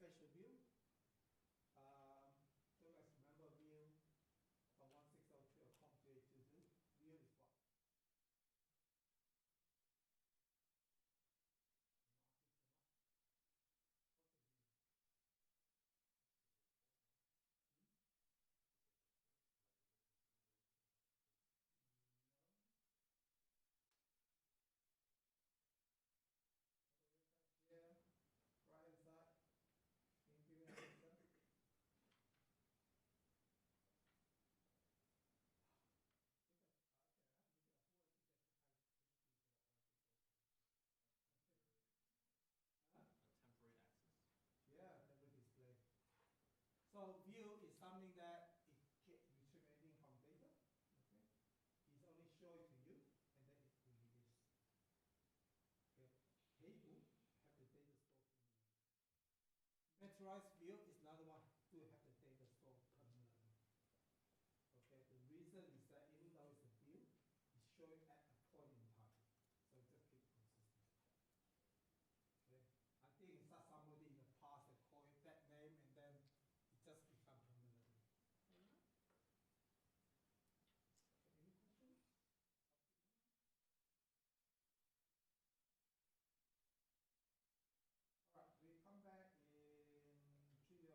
special view. So let's remember view from 1602 or COM2822. View is what? I'm not asking too much. What's a view? Hmm? No. Upper left side here, right hand side. Can you give me an answer? Okay, I have to look it up. Who I suggest the high HP for 1602? Huh? A temporary access. Yeah, temporary display. So view is something that it can retrieve anything from data. Okay, it's only show it to you, and then it will release. Okay, table have the data stored permanently. Vectorized view is another one to have the data stored permanently. Okay, the reason is that even though it's a view, it's showing at a point in time, so it just keep consistent. Okay, I think it's somebody in the past that called it that name, and then it just become permanent. Okay, any questions up to now? All right, we come back in 3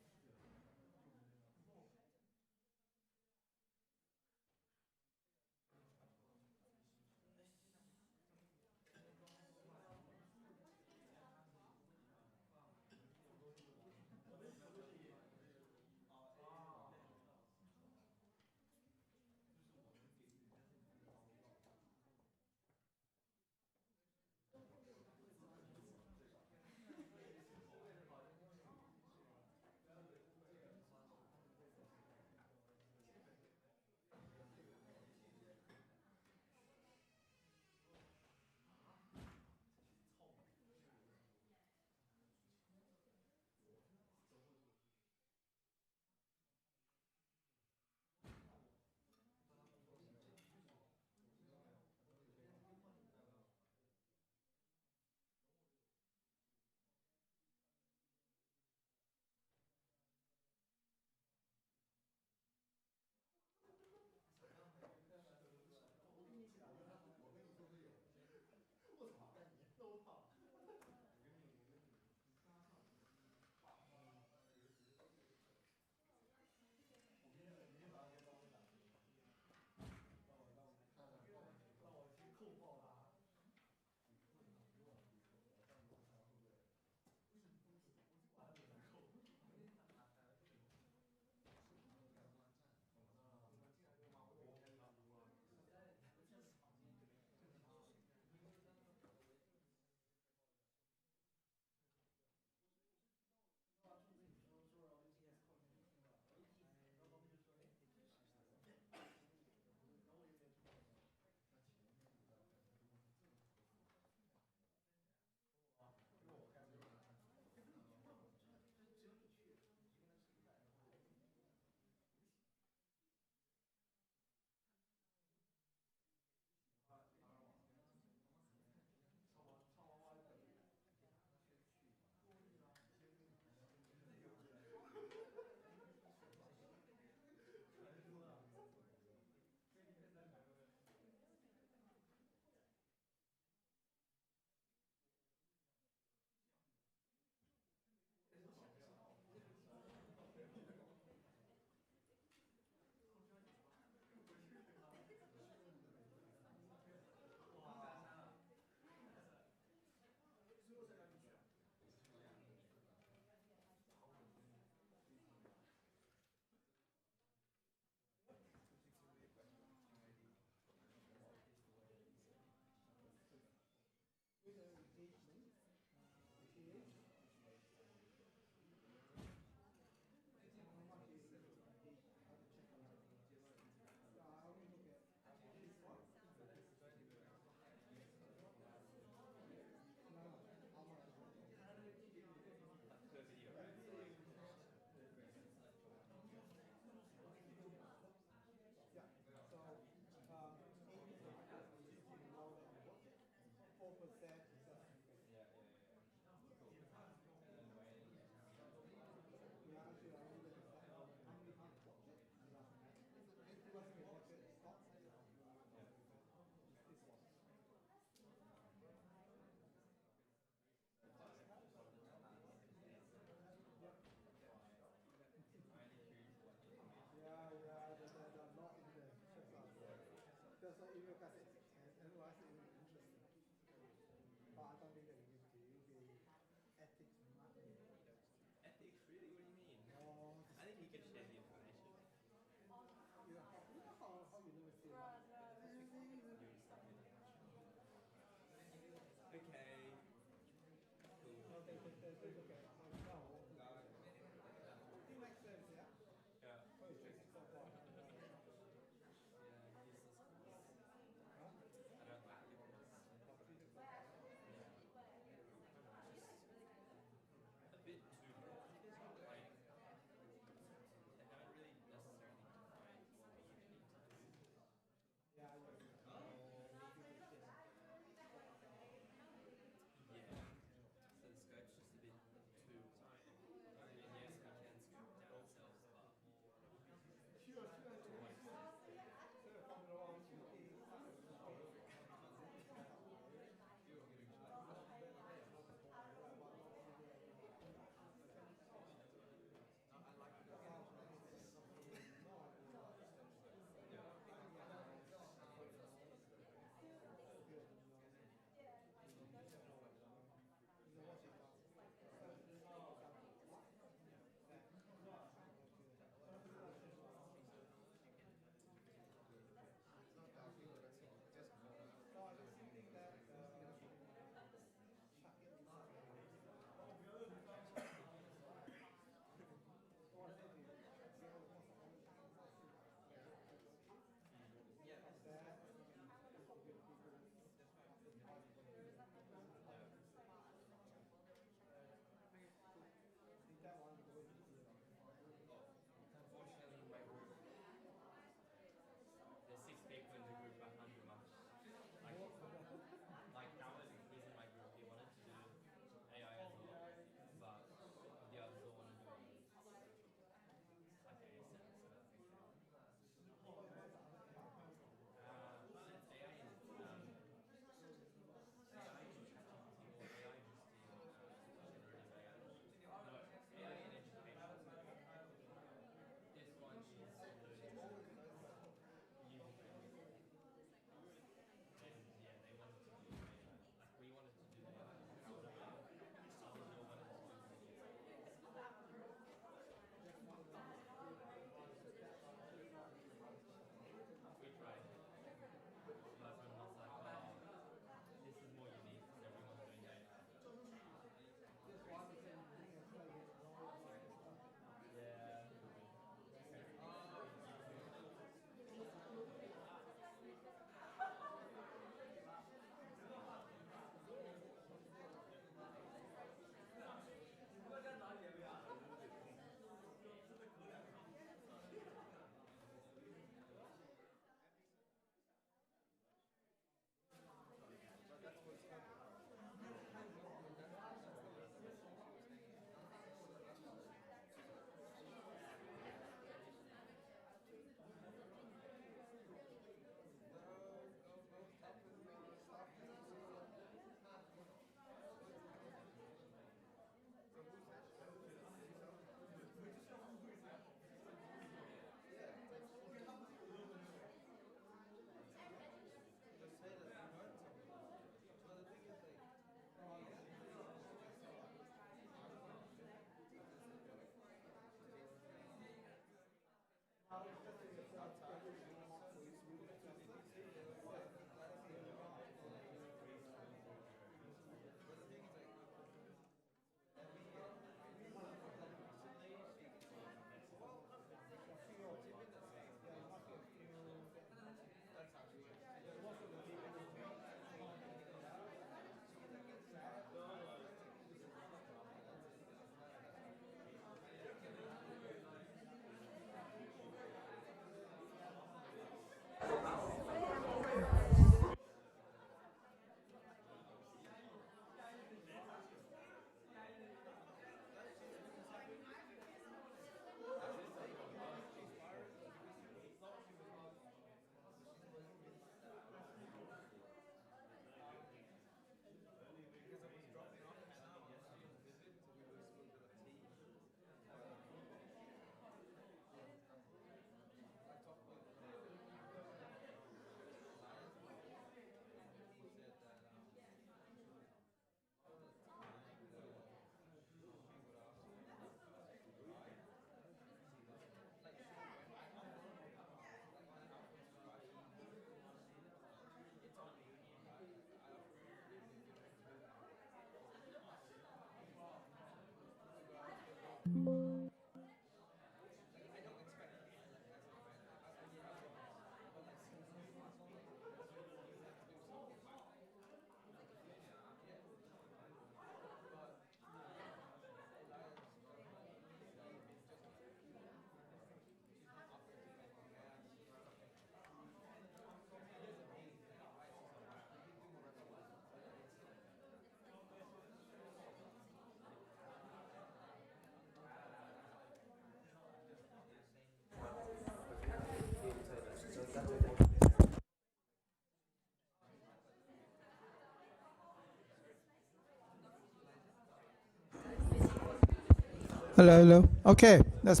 Hello, hello. Okay, that's.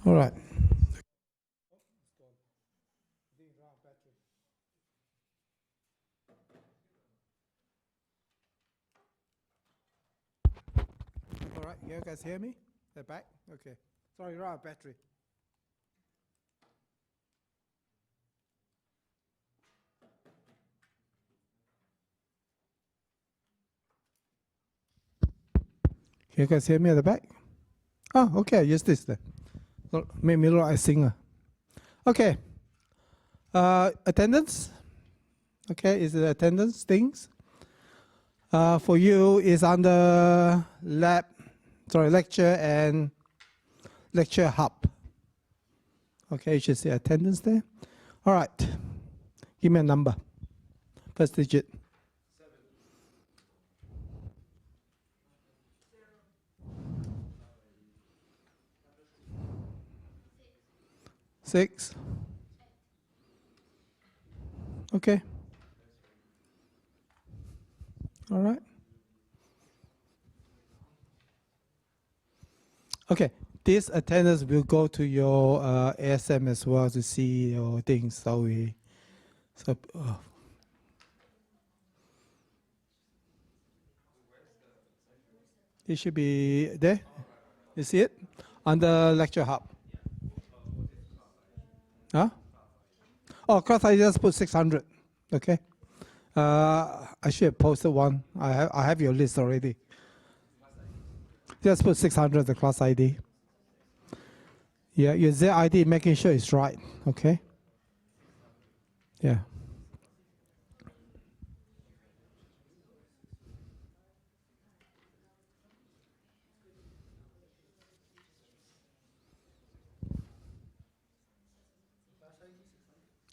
All right. All right, you guys hear me? They're back? Okay. Sorry, you're out of battery. You guys hear me at the back? Oh, okay, use this then. Make me look like a singer. Okay. Attendance. Okay, is the attendance things? For you is under lecture and lecture hub. Okay, you should see attendance there. All right, give me a number. First digit. 6. Okay. All right. Okay, this attendance will go to your ASM as well to see your things. It should be there. You see it? Under lecture hub. Huh? Oh, class I just put 600. Okay. I should have posted one. I have your list already. Just put 600 the class ID. Yeah, your Z ID, making sure it's right. Okay. Yeah.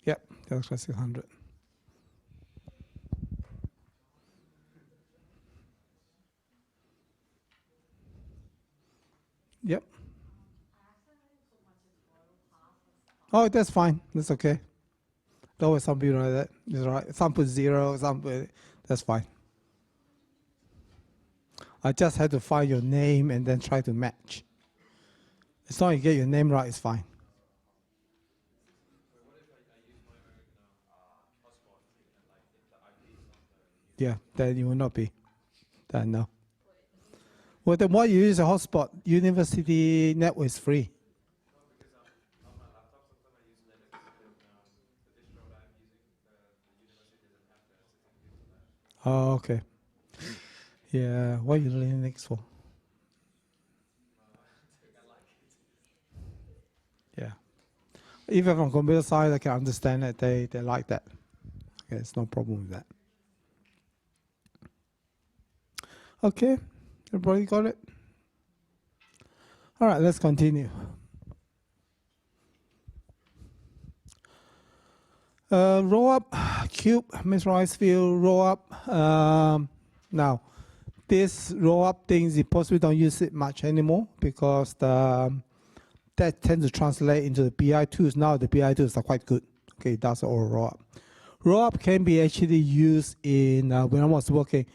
Yep, that's class 600. Yep. Oh, that's fine. That's okay. There always some people like that. It's right. Some put 0, some put. That's fine. I just had to find your name and then try to match. As long as you get your name right, it's fine. Yeah, then you will not be. Then no. Well, then why you use a hotspot? University network is free. Oh, okay. Yeah, what are you Linux for? Yeah. Even from computer side, I can understand that they like that. Okay, it's no problem with that. Okay, everybody got it? All right, let's continue. Roll up, cube, mesmerized field, roll up. Now, this roll up things, you possibly don't use it much anymore because that tends to translate into the BI tools. Now the BI tools are quite good. Okay, that's all roll up. Roll up can be actually used in when I was working.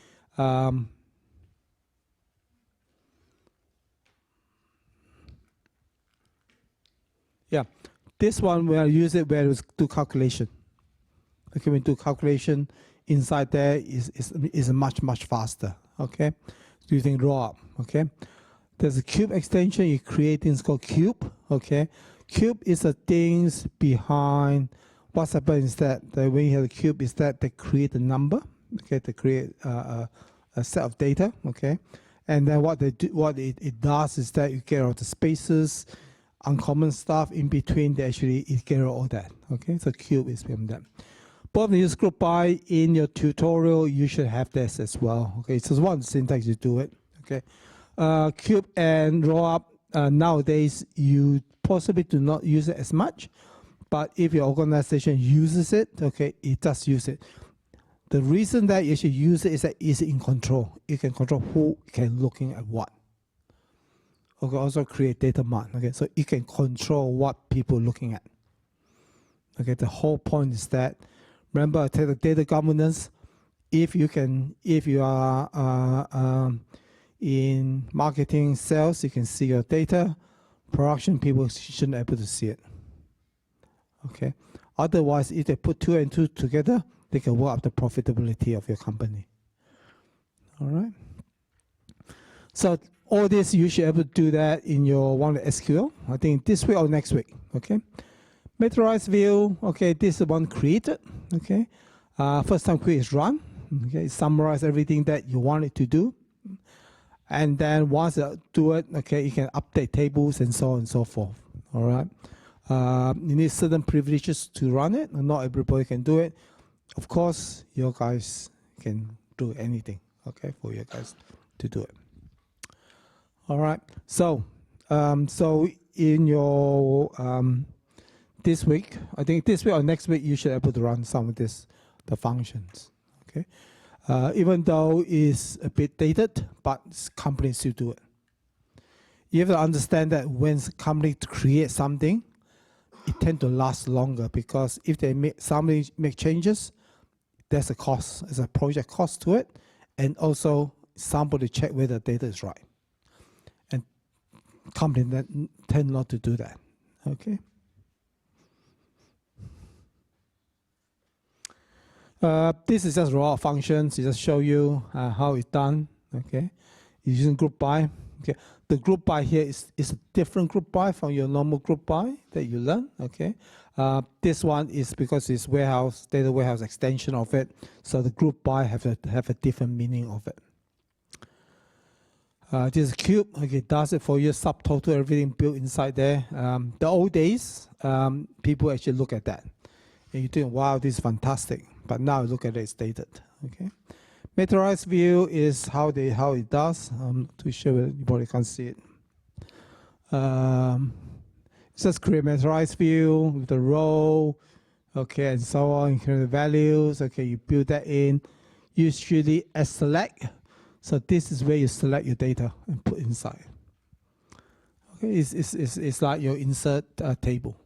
Yeah, this one we use it where we do calculation. Okay, we do calculation inside there is much faster. Okay, using roll up. Okay, there's a cube extension. You create things called cube. Okay, cube is the things behind what's happened is that when you have a cube is that they create a number. Okay, they create a set of data. Okay, and then what it does is that you get all the spaces, uncommon stuff in between. They actually it get all that. Okay, so cube is from them. Both use group by in your tutorial, you should have this as well. Okay, so one syntax you do it. Okay, cube and roll up nowadays you possibly do not use it as much, but if your organization uses it, okay, it does use it. The reason that you should use it is that it's in control. You can control who can looking at what. Okay, also create data mart. Okay, so you can control what people are looking at. Okay, the whole point is that, remember, I take the data governance. If you are in marketing, sales, you can see your data. Production people shouldn't be able to see it. Okay. Otherwise, if they put 2 and 2 together, they can work up the profitability of your company. All right. So all this, you should be able to do that in your one SQL. I think this week or next week. Okay. Meteorized view. Okay, this is the one created. Okay. First time create is run. Okay, summarize everything that you want it to do. And then once you do it, okay, you can update tables and so on and so forth. All right. You need certain privileges to run it. Not everybody can do it. Of course, you guys can do anything, okay, for you guys to do it. All right. So, so in your this week, I think this week or next week, you should be able to run some of the functions. Okay. Even though it's a bit dated, but companies still do it. You have to understand that when companies create something, it tends to last longer, because if they somebody make changes, there's a cost, there's a project cost to it, and also somebody check whether the data is right. And companies that tend not to do that. Okay. This is just raw functions. It just show you how it's done. Okay, using group by. Okay, the group by here is a different group by from your normal group by that you learn. Okay, this one is because it's warehouse data warehouse extension of it. So the group by have a different meaning of it. This is cube. Okay, does it for you. Subtotal, everything built inside there. The old days, people actually look at that, and you think, wow, this is fantastic. But now look at it, it's dated. Okay, meteorized view is how it does. To show you, you probably can't see it. Just create meteorized view with the row, okay, and so on. You create the values. Okay, you build that in. Usually a select. So this is where you select your data and put inside. Okay, it's like your insert table.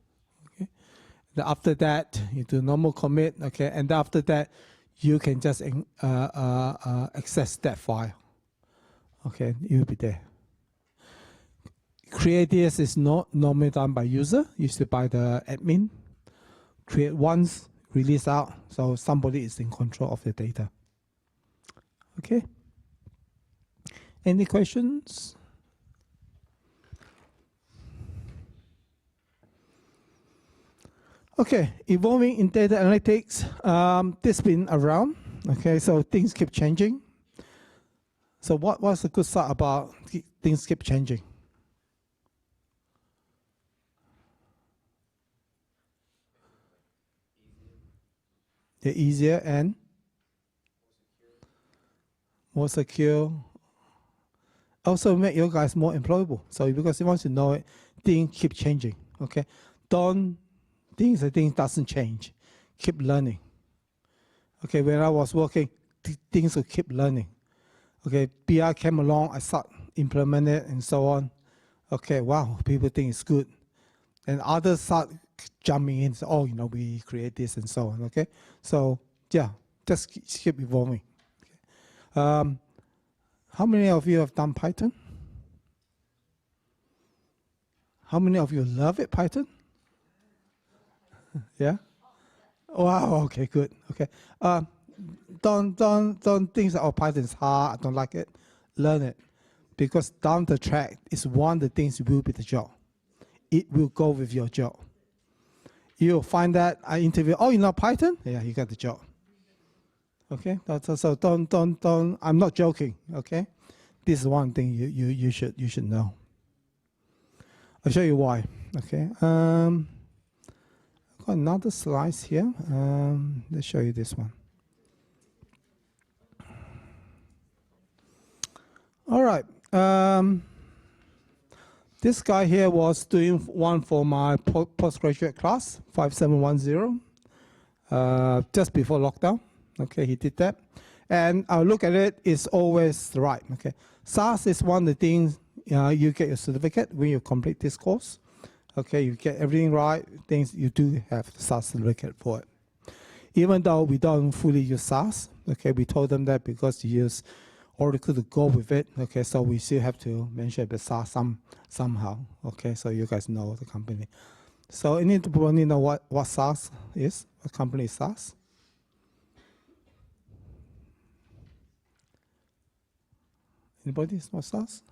Then after that, you do normal commit, okay, and after that, you can just access that file. Okay, it will be there. Create this is not normally done by user, usually by the admin. Create once, release out, so somebody is in control of the data. Okay. Any questions? Okay, evolving in data analytics. This has been around. Okay, so things keep changing. So what's the good side about things keep changing? They're easier and more secure. Also make you guys more employable. So because you want to know it, things keep changing. Okay, things doesn't change. Keep learning. Okay, when I was working, things will keep learning. Okay, BI came along, I start implement it and so on. Okay, wow, people think it's good. And others start jumping in, so, oh, you know, we create this and so on, okay? So, yeah, just keep evolving. Okay. How many of you have done Python? How many of you love it, Python? Yeah? Wow, okay, good, okay. Don't think that, oh, Python is hard, I don't like it. Learn it. Because down the track, it's one of the things that will be the job. It will go with your job. You'll find that I interview, oh, you know Python? Yeah, you got the job. Okay, so don't, I'm not joking, okay? This is one thing you should know. I'll show you why, okay? I've got another slide here. Let's show you this one. All right. This guy here was doing one for my postgraduate class, 5710, just before lockdown. Okay, he did that. And I'll look at it, it's always right. Okay, SAS is one of the things you get your certificate when you complete this course. Okay, you get everything right, things you do have the SaaS certificate for it. Even though we don't fully use SaaS, okay, we told them that because you use Oracle to go with it, okay, so we still have to mention the SaaS somehow, okay, so you guys know the company. So anybody know what SaaS is? What company is SaaS? Anybody know SaaS?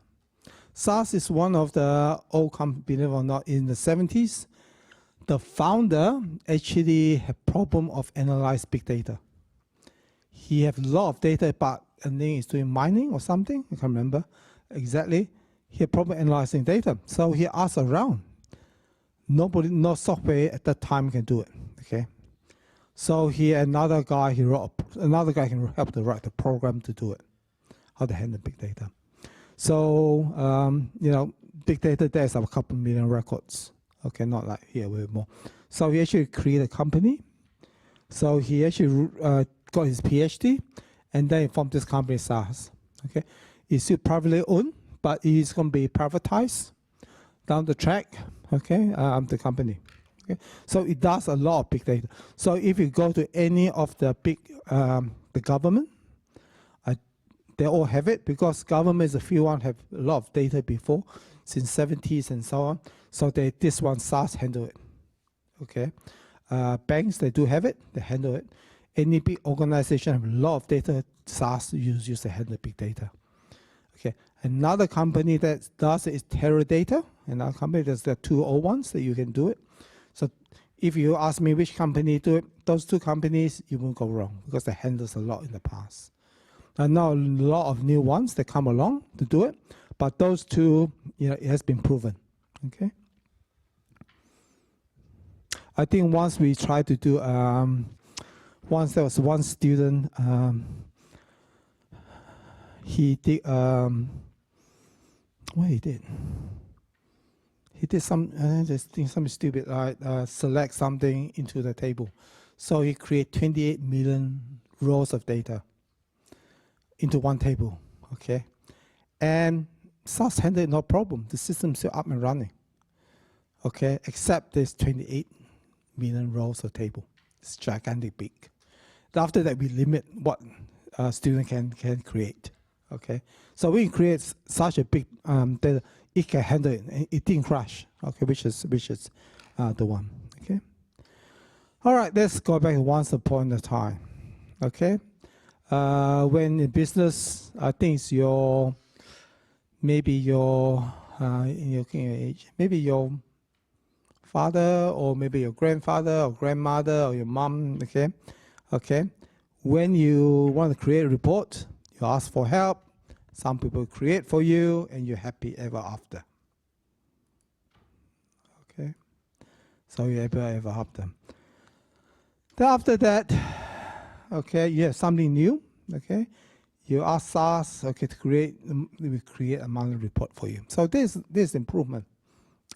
SaaS is one of the old companies, believe it or not, in the 70s. The founder actually had problem of analyze big data. He have a lot of data, but I think he's doing mining or something. I can't remember exactly. He had problem analyzing data, so he asked around. No software at that time can do it. Okay, so another guy can help to write the program to do it, how to handle big data. So big data, there's a couple million records. Okay, not like here, way more. So he actually created a company. So he actually got his PhD, and then he formed this company, SaaS. Okay, it's still privately owned, but it's going to be privatized down the track. Okay, the company. Okay, so it does a lot of big data. So if you go to any of the big, the government, they all have it because government is a few one have a lot of data before, since 70s and so on. So this one SaaS handle it. Okay, banks they do have it, they handle it. Any big organization have a lot of data, SaaS use to handle big data. Okay, another company that does it is Teradata. Another company there's the two old ones that you can do it. So if you ask me which company do it, those two companies you won't go wrong because they handles a lot in the past. And now a lot of new ones that come along to do it, but those two, it has been proven. Okay. I think once we tried to do, once there was one student, he did, what he did? He did something stupid, like select something into the table. So he created 28 million rows of data into one table, okay? And SaaS handled no problem. The system's still up and running, okay? Except there's 28 million rows of table. It's gigantic big. After that, we limit what a student can create, okay? So we create such a big data, it can handle it. It didn't crash, okay? Which is the one, okay? All right, let's go back once upon a time, okay? When in business, I think it's maybe your age, maybe your father or maybe your grandfather or grandmother or your mom, okay. When you want to create a report, you ask for help. Some people create for you, and you're happy ever after. Okay, so you're happy ever after. Then after that, okay, you have something new, okay? You ask SaaS, okay, to create a monthly report for you. So this improvement,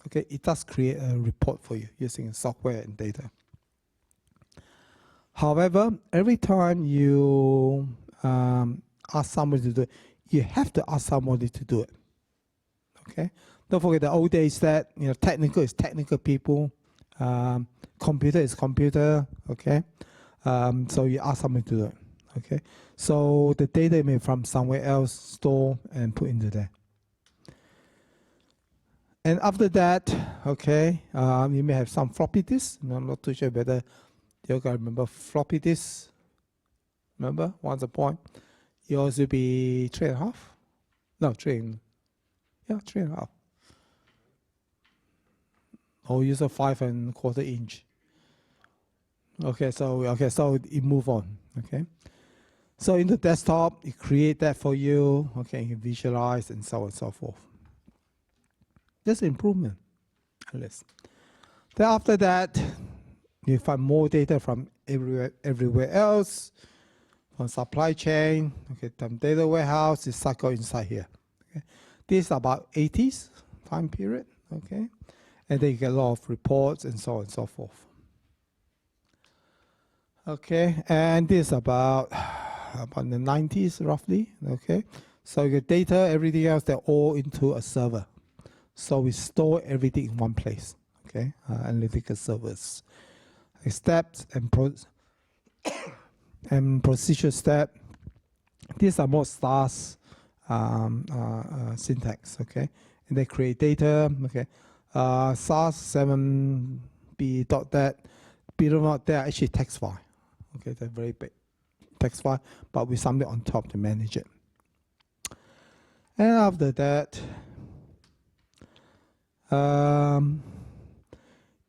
okay? It does create a report for you using software and data. However, every time you ask somebody to do it, you have to ask somebody to do it, okay? Don't forget the old days that, technical is technical people, computer is computer, okay? So you ask somebody to do it, okay? So the data may from somewhere else store and put into there. And after that, okay, you may have some floppy disks. I'm not too sure whether you guys remember floppy disks. Remember, once upon, yours will be 3.5. No, 3.5. Or use a 5.25 inch. Okay, so you move on. Okay, so in the desktop, it create that for you. Okay, you can visualize and so on and so forth. That's improvement, at least. Then after that, you find more data from everywhere else, from supply chain. Okay, from data warehouse is cycle inside here. Okay, this is about 80s time period. Okay, and then you get a lot of reports and so on and so forth. Okay, and this is about the 90s roughly. Okay, So your data, everything else, they're all into a server. So we store everything in one place, okay? Analytical servers. Steps and procedure step. These are more SaaS syntax, okay? And they create data, okay? SAS 7b.dat, b.dat, they're actually text file, okay? They're very big text file, but with something on top to manage it. And after that,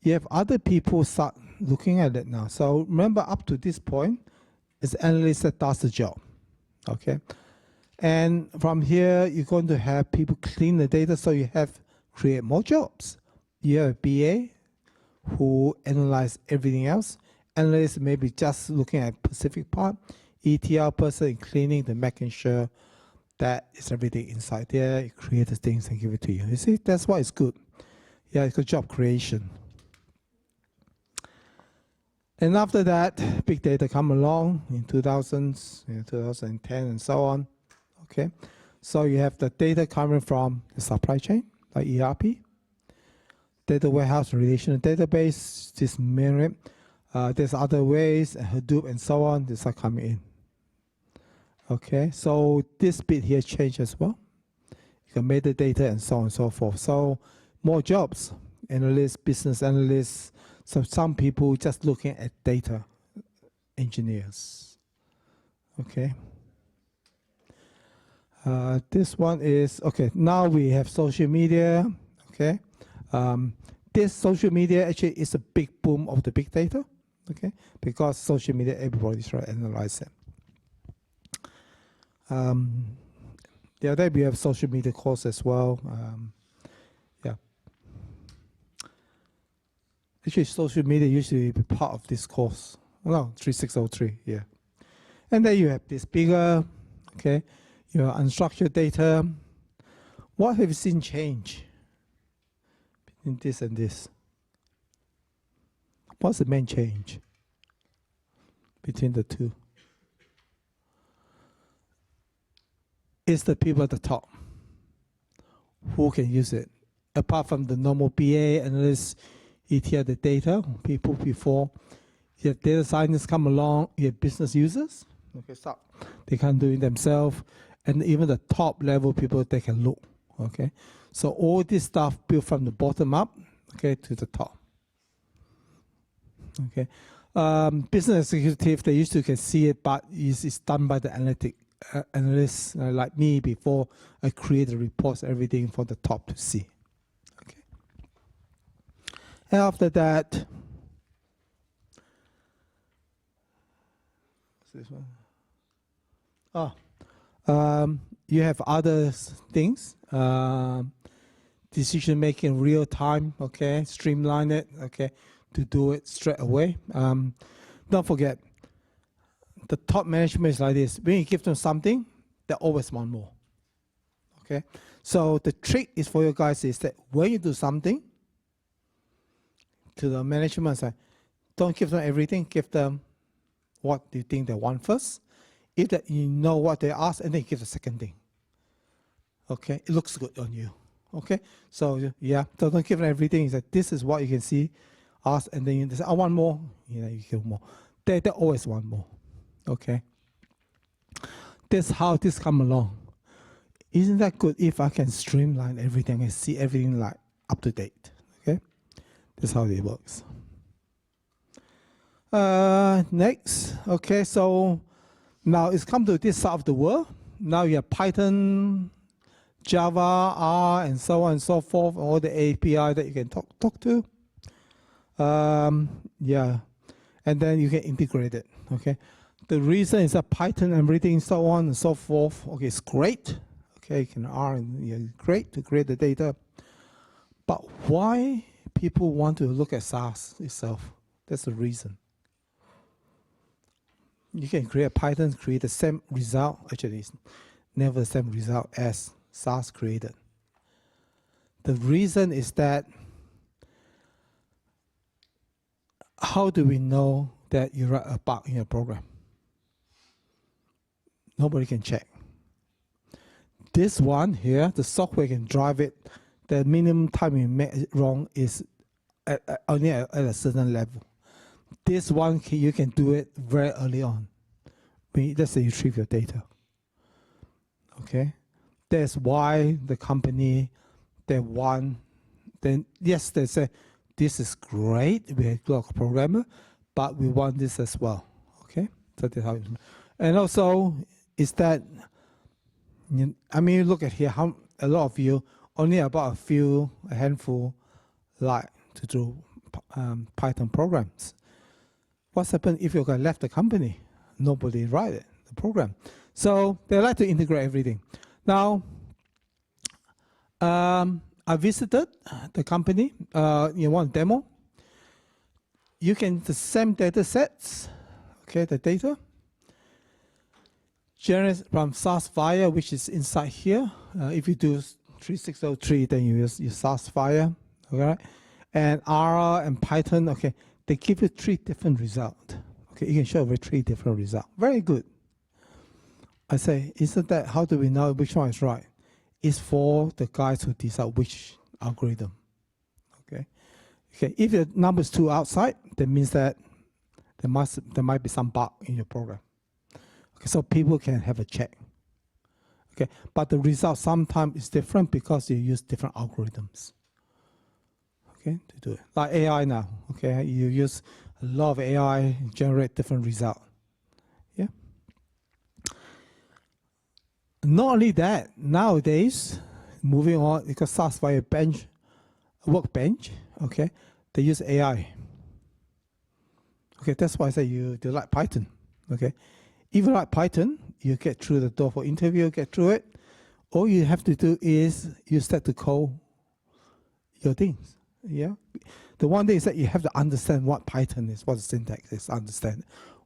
you have other people start looking at it now. So remember, up to this point, it's analyst that does the job, okay? And from here, you're going to have people clean the data, so you have create more jobs. You have a BA who analyze everything else. Analyst maybe just looking at specific part. ETL person cleaning, the making sure that is everything inside there. You create the things and give it to you. You see, that's why it's good. Yeah, it's good job creation. And after that, big data come along in 2000s, 2010, and so on. Okay, so you have the data coming from the supply chain, like ERP, data warehouse, relational database, this mirror. There's other ways, Hadoop, and so on. These are coming in. Okay, so this bit here changed as well. You can metadata and so on and so forth. So more jobs, analysts, business analysts. So some people just looking at data, engineers. Okay. This one is, okay, now we have social media, okay. This social media actually is a big boom of the big data, okay, because social media, everybody's trying to analyze it. The other, we have social media course as well. Yeah. Actually, social media usually be part of this course. No, 3603, yeah. And then you have this bigger, okay, your unstructured data. What have you seen change between this and this? What's the main change between the two? It's the people at the top who can use it. Apart from the normal BA, analysts, ETL the data, people before, you have data scientists come along, you have business users, okay, so they can't do it themselves, and even the top level people, they can look, okay. So all this stuff built from the bottom up, okay, to the top, okay. Business executive, they used to can see it, but it's done by the analysts like me before I create the reports, everything for the top to see. Okay. And after that, what's this one? You have other things. Decision making real time, okay, streamline it, okay, to do it straight away. Don't forget, the top management is like this. When you give them something, they always want more. Okay? So the trick is for you guys is that when you do something to the management side, don't give them everything, give them what you think they want first. If that you know what they ask, and then give the second thing. Okay? It looks good on you. Okay? So yeah, so don't give them everything. It's like this is what you can see, ask, and then you say, I want more. You know, you give more. They always want more. Okay, that's how this come along. Isn't that good if I can streamline everything and see everything like up to date? Okay, that's how it works. Next, okay, so now it's come to this side of the world. Now you have Python, Java, R, and so on and so forth, all the API that you can talk to. Yeah, and then you can integrate it. Okay. The reason is that Python and everything, so on and so forth. Okay, it's great. Okay, you can R and yeah, great to create the data. But why people want to look at SAS itself? That's the reason. You can create Python, create the same result. Actually, it's never the same result as SAS created. The reason is that how do we know that you write a bug in your program? Nobody can check. This one here, the software can drive it. The minimum time you make it wrong is only at a certain level. This one, you can do it very early on. Let's say you retrieve your data. Okay? That's why the company, they want, then yes, they say, this is great, we have a lot of programmer, but we want this as well. Okay? So that's how it is. And also, is that, I mean, look at here, how a lot of you, only about a handful like to do Python programs. What's happened if you left the company? Nobody write it, the program. So they like to integrate everything. Now, I visited the company. You want a demo? You can, the same data sets, okay, the data, generate from SAS file, which is inside here. If you do 3603, then you use your SAS file, okay? And R and Python, okay, they give you 3 different results. Okay, you can show with 3 different results. Very good. I say, isn't that, how do we know which one is right? It's for the guys who decide which algorithm. Okay. Okay. If the number is too outside, that means that there might be some bug in your program. Okay, so people can have a check. Okay, but the result sometimes is different because you use different algorithms. Okay, to do it. Like AI now. Okay, you use a lot of AI generate different results. Yeah. Not only that, nowadays, moving on, because SAS by a workbench, okay, they use AI. Okay, that's why I say you like Python. Okay, if you like Python, you get through the door for interview, get through it. All you have to do is you start to code your things. Yeah. The one thing is that you have to understand what Python is, what the syntax is, understand.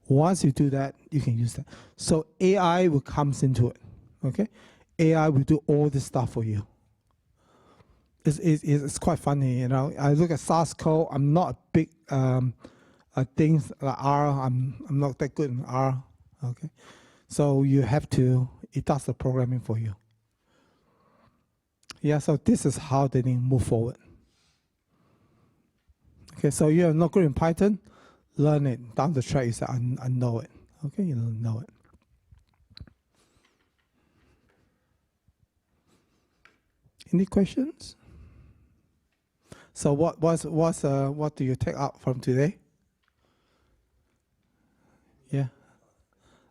Once you do that, you can use that. So AI will come into it. Okay, AI will do all this stuff for you. It's quite funny, you know. I look at SAS code. I'm not a big things like R. I'm not that good in R. Okay, so you have to. It does the programming for you. Yeah. So this is how they move forward. Okay. So you're not good in Python. Learn it. Down the track, you say, I know it. Okay, you know it. Any questions? So what do you take out from today? Yeah.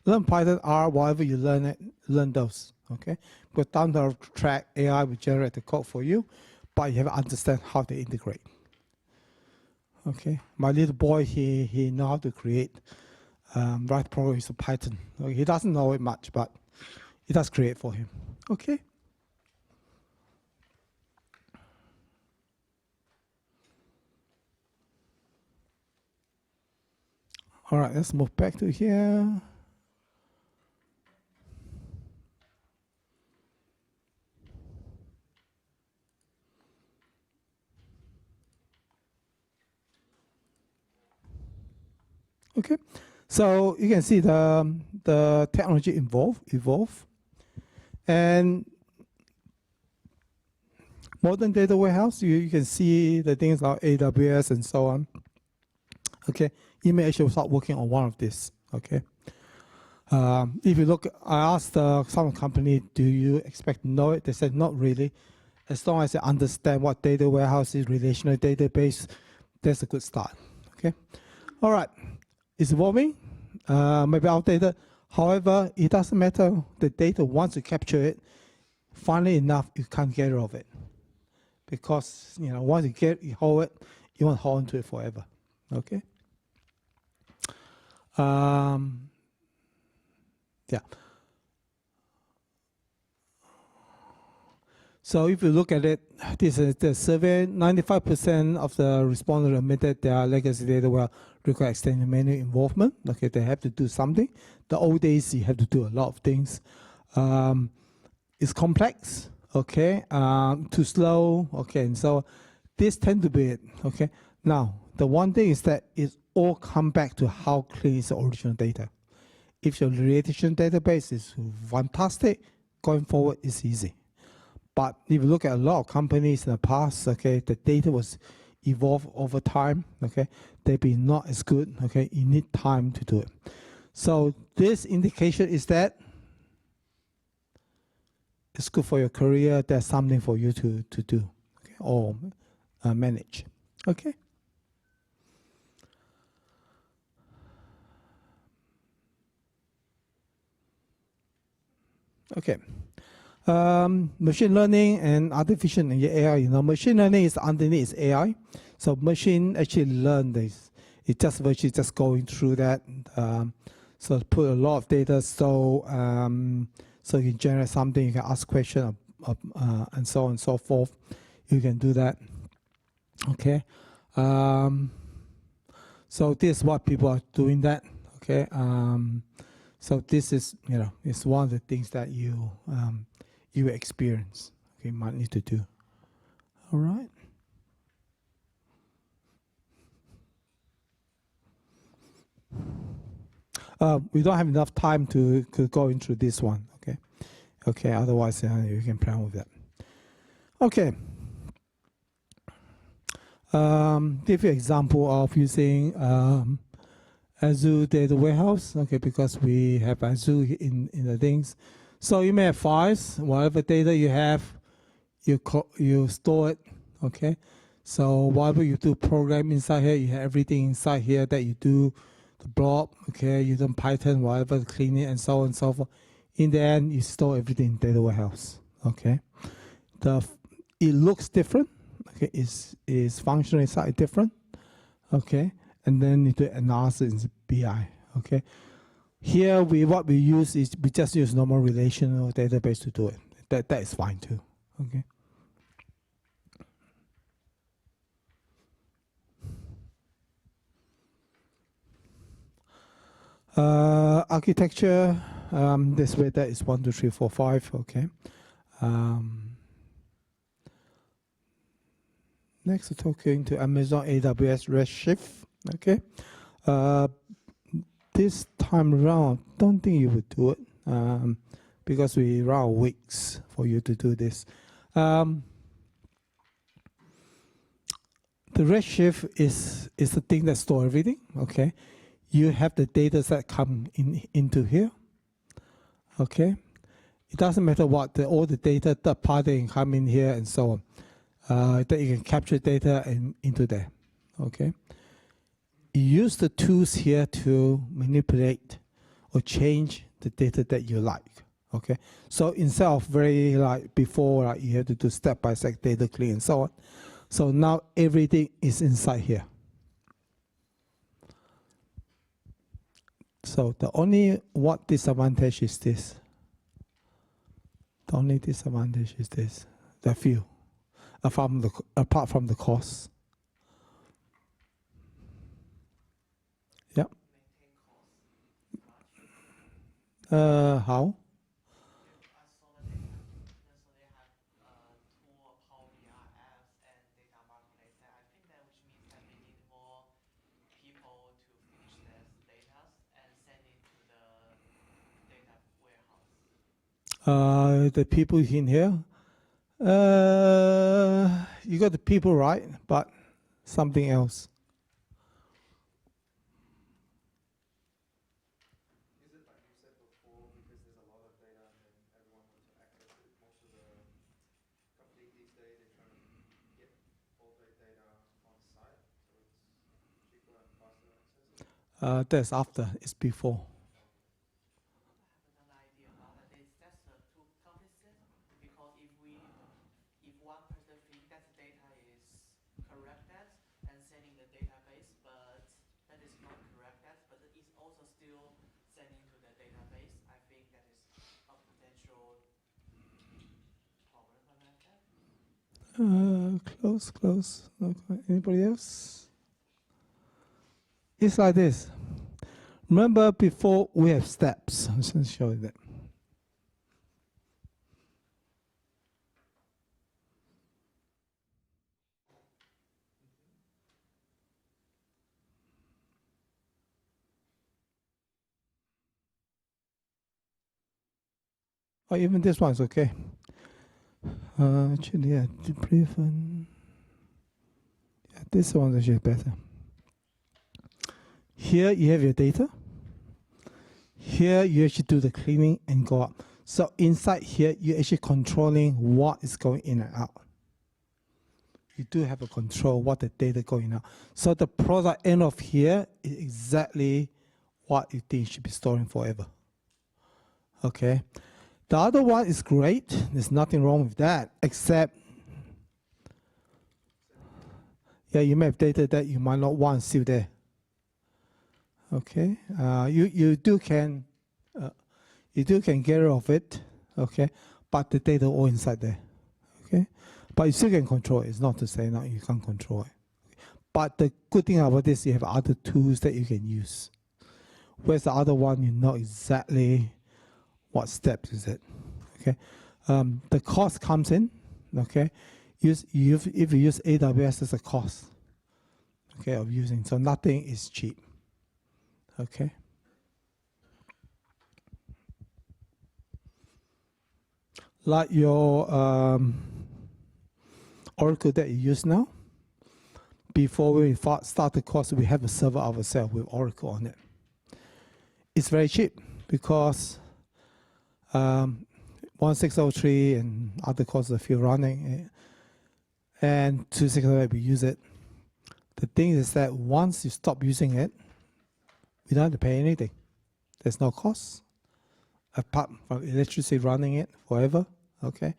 Learn Python, R, whatever you learn it, learn those. Okay? But down the track, AI will generate the code for you, but you have to understand how they integrate. Okay. My little boy, he knows how to create write programs in Python. Okay. He doesn't know it much, but it does create for him. Okay. All right, let's move back to here. Okay, so you can see the technology evolve, and modern data warehouse. You can see the things like AWS and so on. Okay, you may actually start working on one of these. Okay, if you look, I asked some company, do you expect to know it? They said not really. As long as you understand what data warehouse is, relational database, that's a good start. Okay, all right. It's evolving, maybe outdated. However, it doesn't matter. The data, once you capture it, finally enough, you can't get rid of it. Because, you know, once you hold it, you won't hold on to it forever. Okay? Yeah. So if you look at it, this is the survey. 95% of the respondents admitted their legacy data will require extended manual involvement. Okay, they have to do something. The old days, you have to do a lot of things. It's complex. Okay, too slow. Okay, and so this tend to be it. Okay. Now the one thing is that it all come back to how clean is the original data. If your relational database is fantastic, going forward is easy. But if you look at a lot of companies in the past, okay, the data was evolved over time, okay, they've been not as good, okay, you need time to do it. So this indication is that it's good for your career, there's something for you to do, okay, or manage, okay. Okay. Machine learning and artificial AI, machine learning is underneath AI. So machine actually learn this. It's just virtually just going through that. So put a lot of data. So so you can generate something, you can ask questions, and so on and so forth. You can do that. Okay. So this is what people are doing that. Okay. So this is, it's one of the things that you experience, okay, might need to do. All right. We don't have enough time to go into this one, okay? Okay, otherwise you can plan with that. Okay. Give you an example of using Azure Data Warehouse, okay, because we have Azure in the things. So you may have files, whatever data you have, you store it, okay? So whatever you do program inside here, you have everything inside here that you do, the blob, okay, you do Python, whatever, clean it, and so on and so forth. In the end, you store everything in Data Warehouse, okay? It looks different, okay, is functionally slightly different, okay? And then you do analysis in BI, okay? Here, what we use is, we just use normal relational database to do it. That is fine too, okay? Architecture, this way that is 1, 2, 3, 4, 5, okay. Next, we're talking to Amazon AWS Redshift, okay. This time around, don't think you would do it because we run weeks for you to do this. The Redshift is the thing that stores everything, okay. You have the data set come into here, okay. It doesn't matter what, all the data, third party can come in here and so on. That you can capture data into there, okay. You use the tools here to manipulate or change the data that you like, okay. So instead of very like before, like you have to do step-by-step data clean and so on. So now everything is inside here. So the only disadvantage is this. The only disadvantage is this, the few, apart from the cost. Yep. How? The people in here, you got the people right, but something else. Is it like you said before, because there's a lot of data and then everyone wants to access it? Most of the companies these days, they're trying to get all their data on site, so it's cheaper and faster access. That's after, it's before. Close. Okay. Anybody else? It's like this. Remember before we have steps. I'm just going to show you that. Or even this one's okay. Actually, yeah, this one's actually better. Here you have your data. Here you actually do the cleaning and go up. So inside here, you're actually controlling what is going in and out. You do have a control what the data going out. So the product end of here is exactly what you think should be storing forever. Okay. The other one is great. There's nothing wrong with that, except, yeah, you may have data that you might not want still there. Okay. You do can get rid of it. Okay. But the data all inside there. Okay. But you still can control it. It's not to say no, you can't control it. But the good thing about this, you have other tools that you can use. Whereas the other one, you know exactly what steps is it. Okay. The cost comes in. Okay. If you use AWS, there's a cost. Okay, of using. So nothing is cheap. Okay. Like your Oracle that you use now. Before we start the course, we have a server ourselves with Oracle on it. It's very cheap because 1603 and other courses are still running, and 2608 we use it. The thing is that once you stop using it, you don't have to pay anything. There's no cost apart from electricity running it forever. Okay,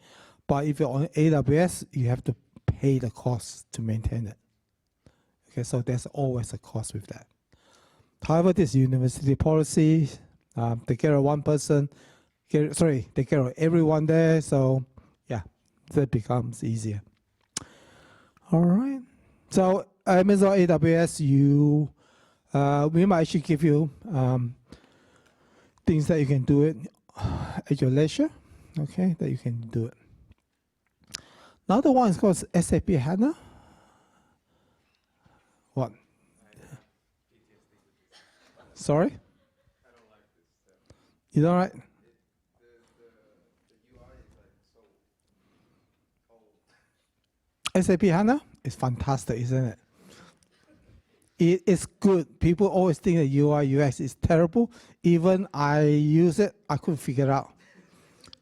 but if you're on AWS, you have to pay the cost to maintain it. Okay, so there's always a cost with that. However, this university policy, they get one person, they get everyone there, so yeah, that becomes easier. All right. So Amazon AWS, we might actually give you things that you can do it at your leisure. Okay, that you can do it. Another one is called SAP HANA. What? Sorry? I don't like this. You don't like? The UI is like so old. SAP HANA is fantastic, isn't it? It is good. People always think that UI UX is terrible. Even I use it, I couldn't figure it out.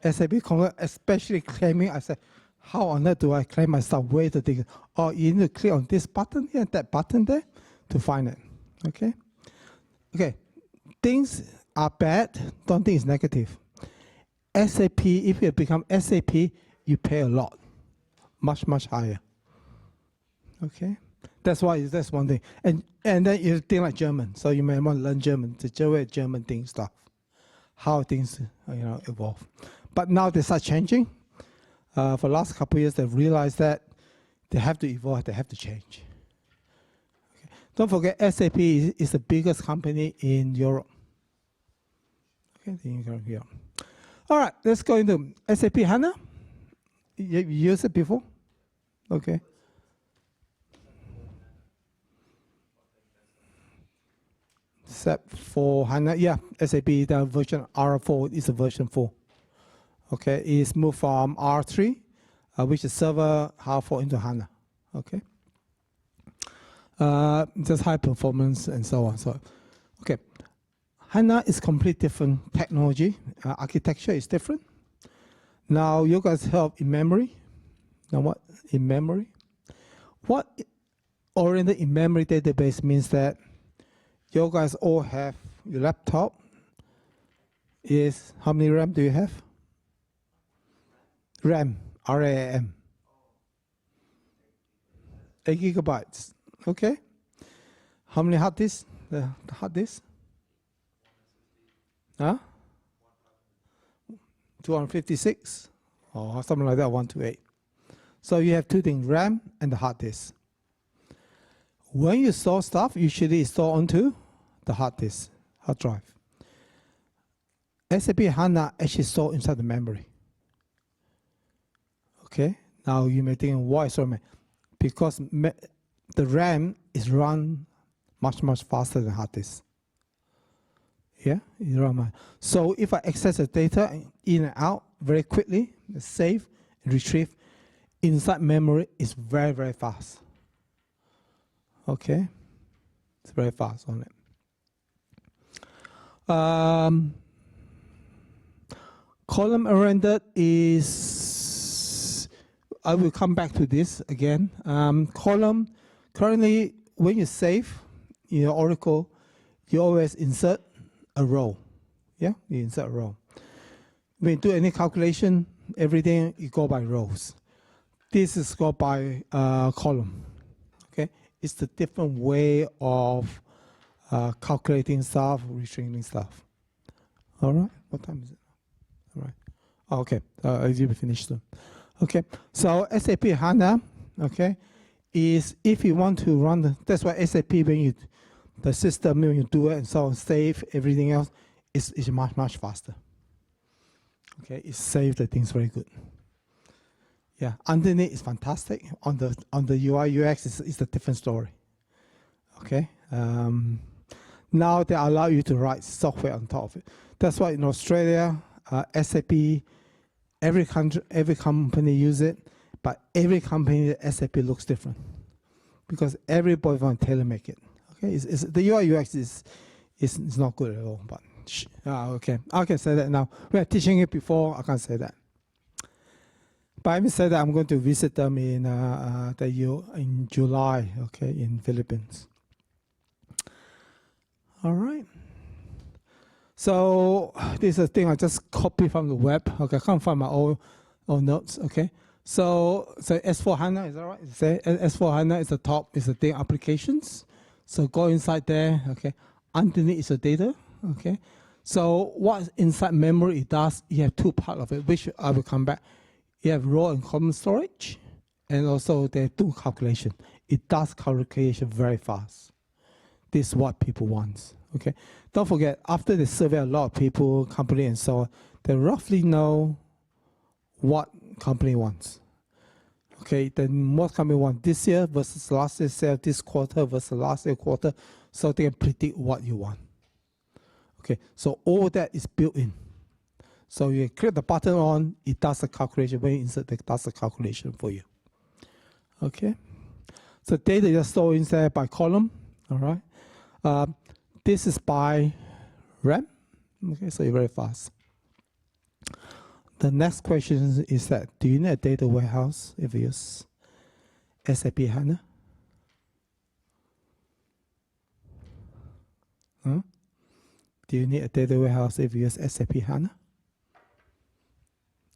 SAP, especially claiming, I said, how on earth do I claim myself? Where the thing? Oh, you need to click on this button here, that button there, to find it. Okay. Okay. Things are bad. Don't think it's negative. SAP, if you become SAP, you pay a lot, much higher. Okay. That's why that's one thing. And then you think like German, so you may want to learn German, the German thing stuff, how things evolve. But now they start changing. For the last couple of years, they've realized that they have to evolve, they have to change. Okay. Don't forget, SAP is the biggest company in Europe. Okay, in Europe. All right, let's go into SAP HANA. You used it before? Okay. SAP for HANA, yeah, SAP, the version R4 is a version 4. Okay, it's moved from R3, which is server R4 into HANA. Okay, just high performance and so on. So, okay, HANA is completely different technology. Architecture is different. Now you guys have in memory. Now what in memory? What oriented in memory database means that you guys all have your laptop. Is how many RAM do you have? RAM, RAM. 8 gigabytes. Okay. How many hard disks? The hard disk? Huh? 256 or something like that, 128. So you have two things, RAM and the hard disk. When you store stuff, usually it's stored onto the hard disk, hard drive. SAP HANA actually stored inside the memory. Okay, now you may think, why so many? Because the RAM is run much faster than hard disk. Yeah, so if I access the data in and out, very quickly, save, retrieve. Inside memory is very, very fast. Okay, it's very fast on it. Column-oriented is, I will come back to this again. Column, currently, when you save in your Oracle, you always insert a row. Yeah, you insert a row. When you do any calculation, everything you go by rows. This is go by column. Okay, it's the different way of calculating stuff, retrieving stuff. All right, what time is it? All right. Okay, you'll be finished soon. Okay, so SAP HANA, okay, is if you want to run that's why SAP when you the system when you do it and so on, save everything else is much faster. Okay, it saves the things very good. Yeah, underneath is fantastic. On the UI UX is a different story. Okay, now they allow you to write software on top of it. That's why in Australia, SAP, every company use it, but every company SAP looks different because everybody want to tailor make it. Okay, the UI UX is not good at all. But okay, I can say that now. We are teaching it before. I can't say that. But I said that I'm going to visit them in July. Okay, in Philippines. All right. So this is a thing I just copied from the web. Okay, I can't find my own notes. Okay, so S4HANA, is that right? S4HANA is the top, is the thing applications. So go inside there. Okay, underneath is the data. Okay, so what inside memory it does, you have two parts of it, which I will come back. You have raw and column storage, and also they do calculation. It does calculation very fast. This is what people want. Okay, don't forget, after they survey a lot of people, company and so on, they roughly know what company wants. Okay, then what company want this year versus last year sale, this quarter versus last year quarter, so they can predict what you want. Okay, so all that is built in. So you click the button on, it does the calculation. When you insert, it does the calculation for you. Okay, so data is stored inside by column. All right. This is by RAM. Okay, so you're very fast. The next question is that, do you need a data warehouse if you use SAP HANA? Huh? Do you need a data warehouse if you use SAP HANA?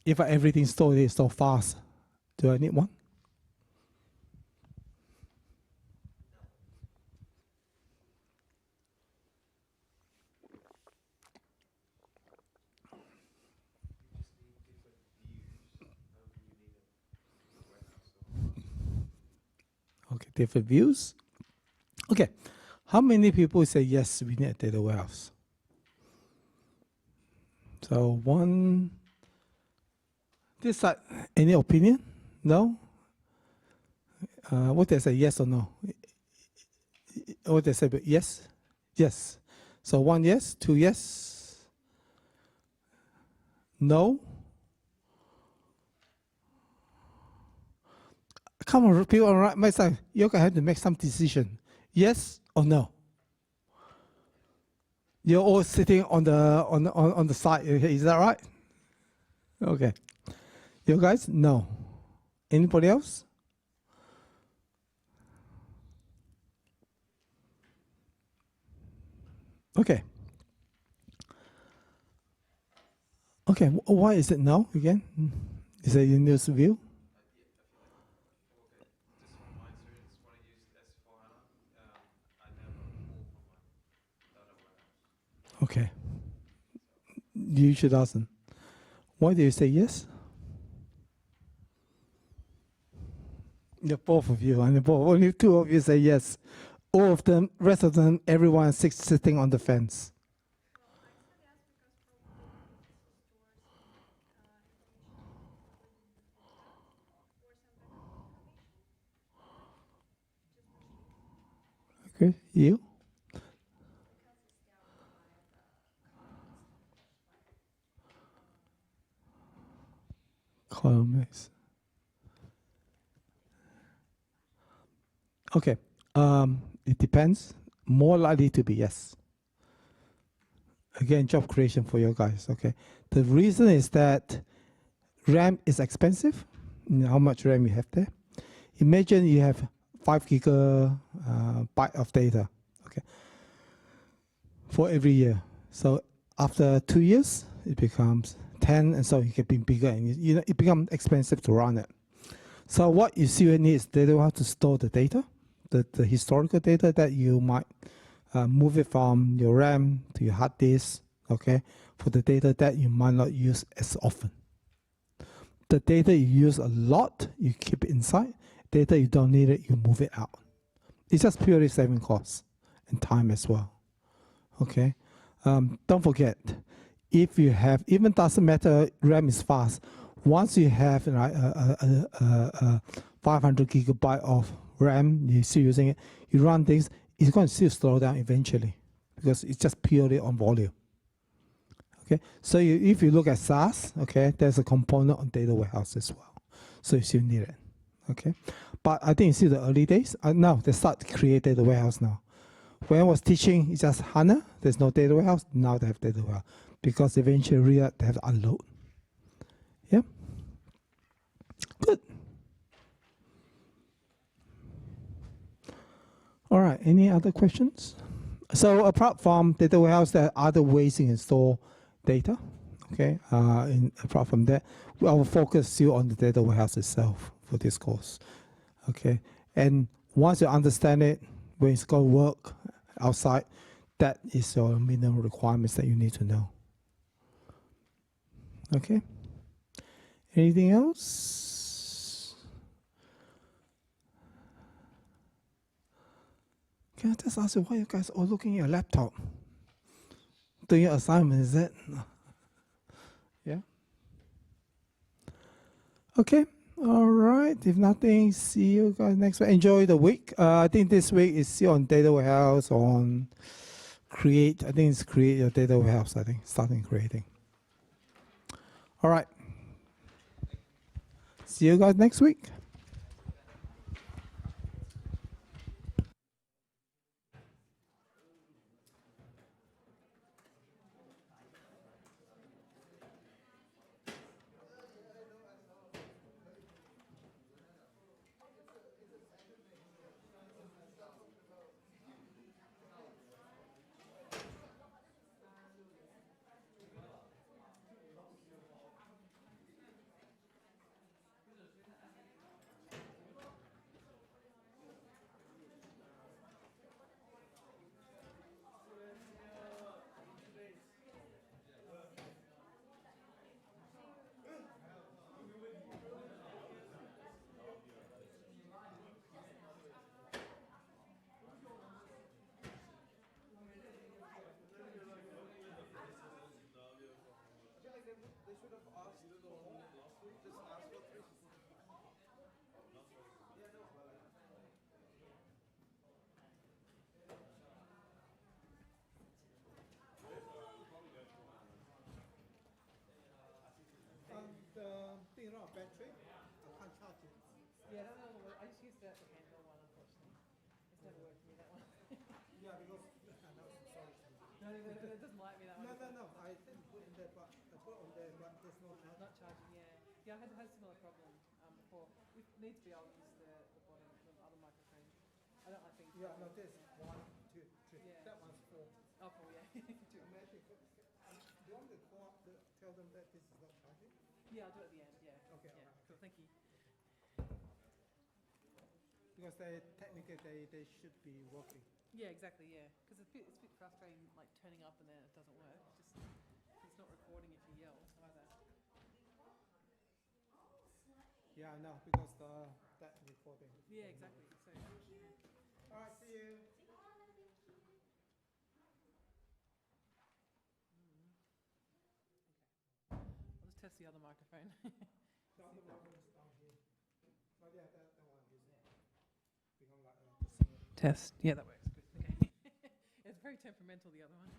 If everything stored is so fast, do I need one? Okay, different views. Okay, how many people say yes, we need a data warehouse? So one, this side, any opinion? No? What they say, yes or no? What they say, yes? Yes. So one yes, two yes. No? Come on, people on right, my side, you're going to have to make some decision. Yes or no? You're all sitting on the side. Is that right? Okay. You guys? No. Anybody else? Okay. Okay, why is it no again? Is it in this view? Okay. You should ask them. Why do you say yes? The both of you, and only two of you say yes. All of them, rest of them, everyone is sitting on the fence. Okay, you? columns. Okay. It depends. More likely to be yes. Again, job creation for you guys. Okay. The reason is that RAM is expensive. You know how much RAM you have there. Imagine you have 5 gigabyte of data. Okay. For every year. So after 2 years, it becomes 10, and so it can be bigger, and you know it becomes expensive to run it. So what you see need is data warehouse to store the data, the historical data that you might move it from your RAM to your hard disk, okay, for the data that you might not use as often. The data you use a lot, you keep it inside. Data you don't need it, you move it out. It's just purely saving costs and time as well. Okay, don't forget, if you have, even doesn't matter, RAM is fast. Once you have like 500 gigabyte of RAM, you're still using it, you run things, it's going to still slow down eventually because it's just purely on volume. Okay, so if you look at SaaS, okay, there's a component on data warehouse as well. So you still need it. Okay, but I think you see the early days. Now they start to create data warehouse now. When I was teaching, it's just HANA. There's no data warehouse. Now they have data warehouse because eventually they have to unload. Yeah. Good. All right. Any other questions? So apart from data warehouse, there are other ways you can store data. Okay. Apart from that, our focus is still on the data warehouse itself for this course. Okay. And once you understand it, when it's going to work outside, that is your minimum requirements that you need to know. Okay. Anything else? Can I just ask you why you guys are looking at your laptop? Doing your assignment, is it? Yeah. Okay. All right. If nothing, see you guys next week. Enjoy the week. I think this week is still on data warehouse, on create. I think it's create your data warehouse. I think starting creating. All right. See you guys next week. The thing around battery, I can't charge it. Yeah, I don't know. I just used the handle one, unfortunately. It's never worked for me, that one. Yeah, because sorry. No, it doesn't like me, that one. No. I didn't put in there, but I put on there, but there's no charge. Not charging, yeah. Yeah, I had a similar problem before. We need to be able to use the bottom, the other microphone. I don't like things. Yeah, no, there's 1, 2, 3. Yeah. That one's 4. Oh, cool, yeah. Do you want me to tell them that this is not charging? Yeah, I'll do it at the end, yeah. Okay, Yeah, alright. cool, thank you. Because they technically they should be working. Yeah, exactly, yeah. Because it's a bit frustrating, like turning up and then it doesn't work. It's not recording if you yell either. Yeah, I know, because that recording. Yeah, exactly. So, Alright, see you. I'll just test the other microphone. The other one is down here. But yeah, that one I'm using. Become like Test. Yeah, that works. Good. Okay. It's very temperamental, the other one.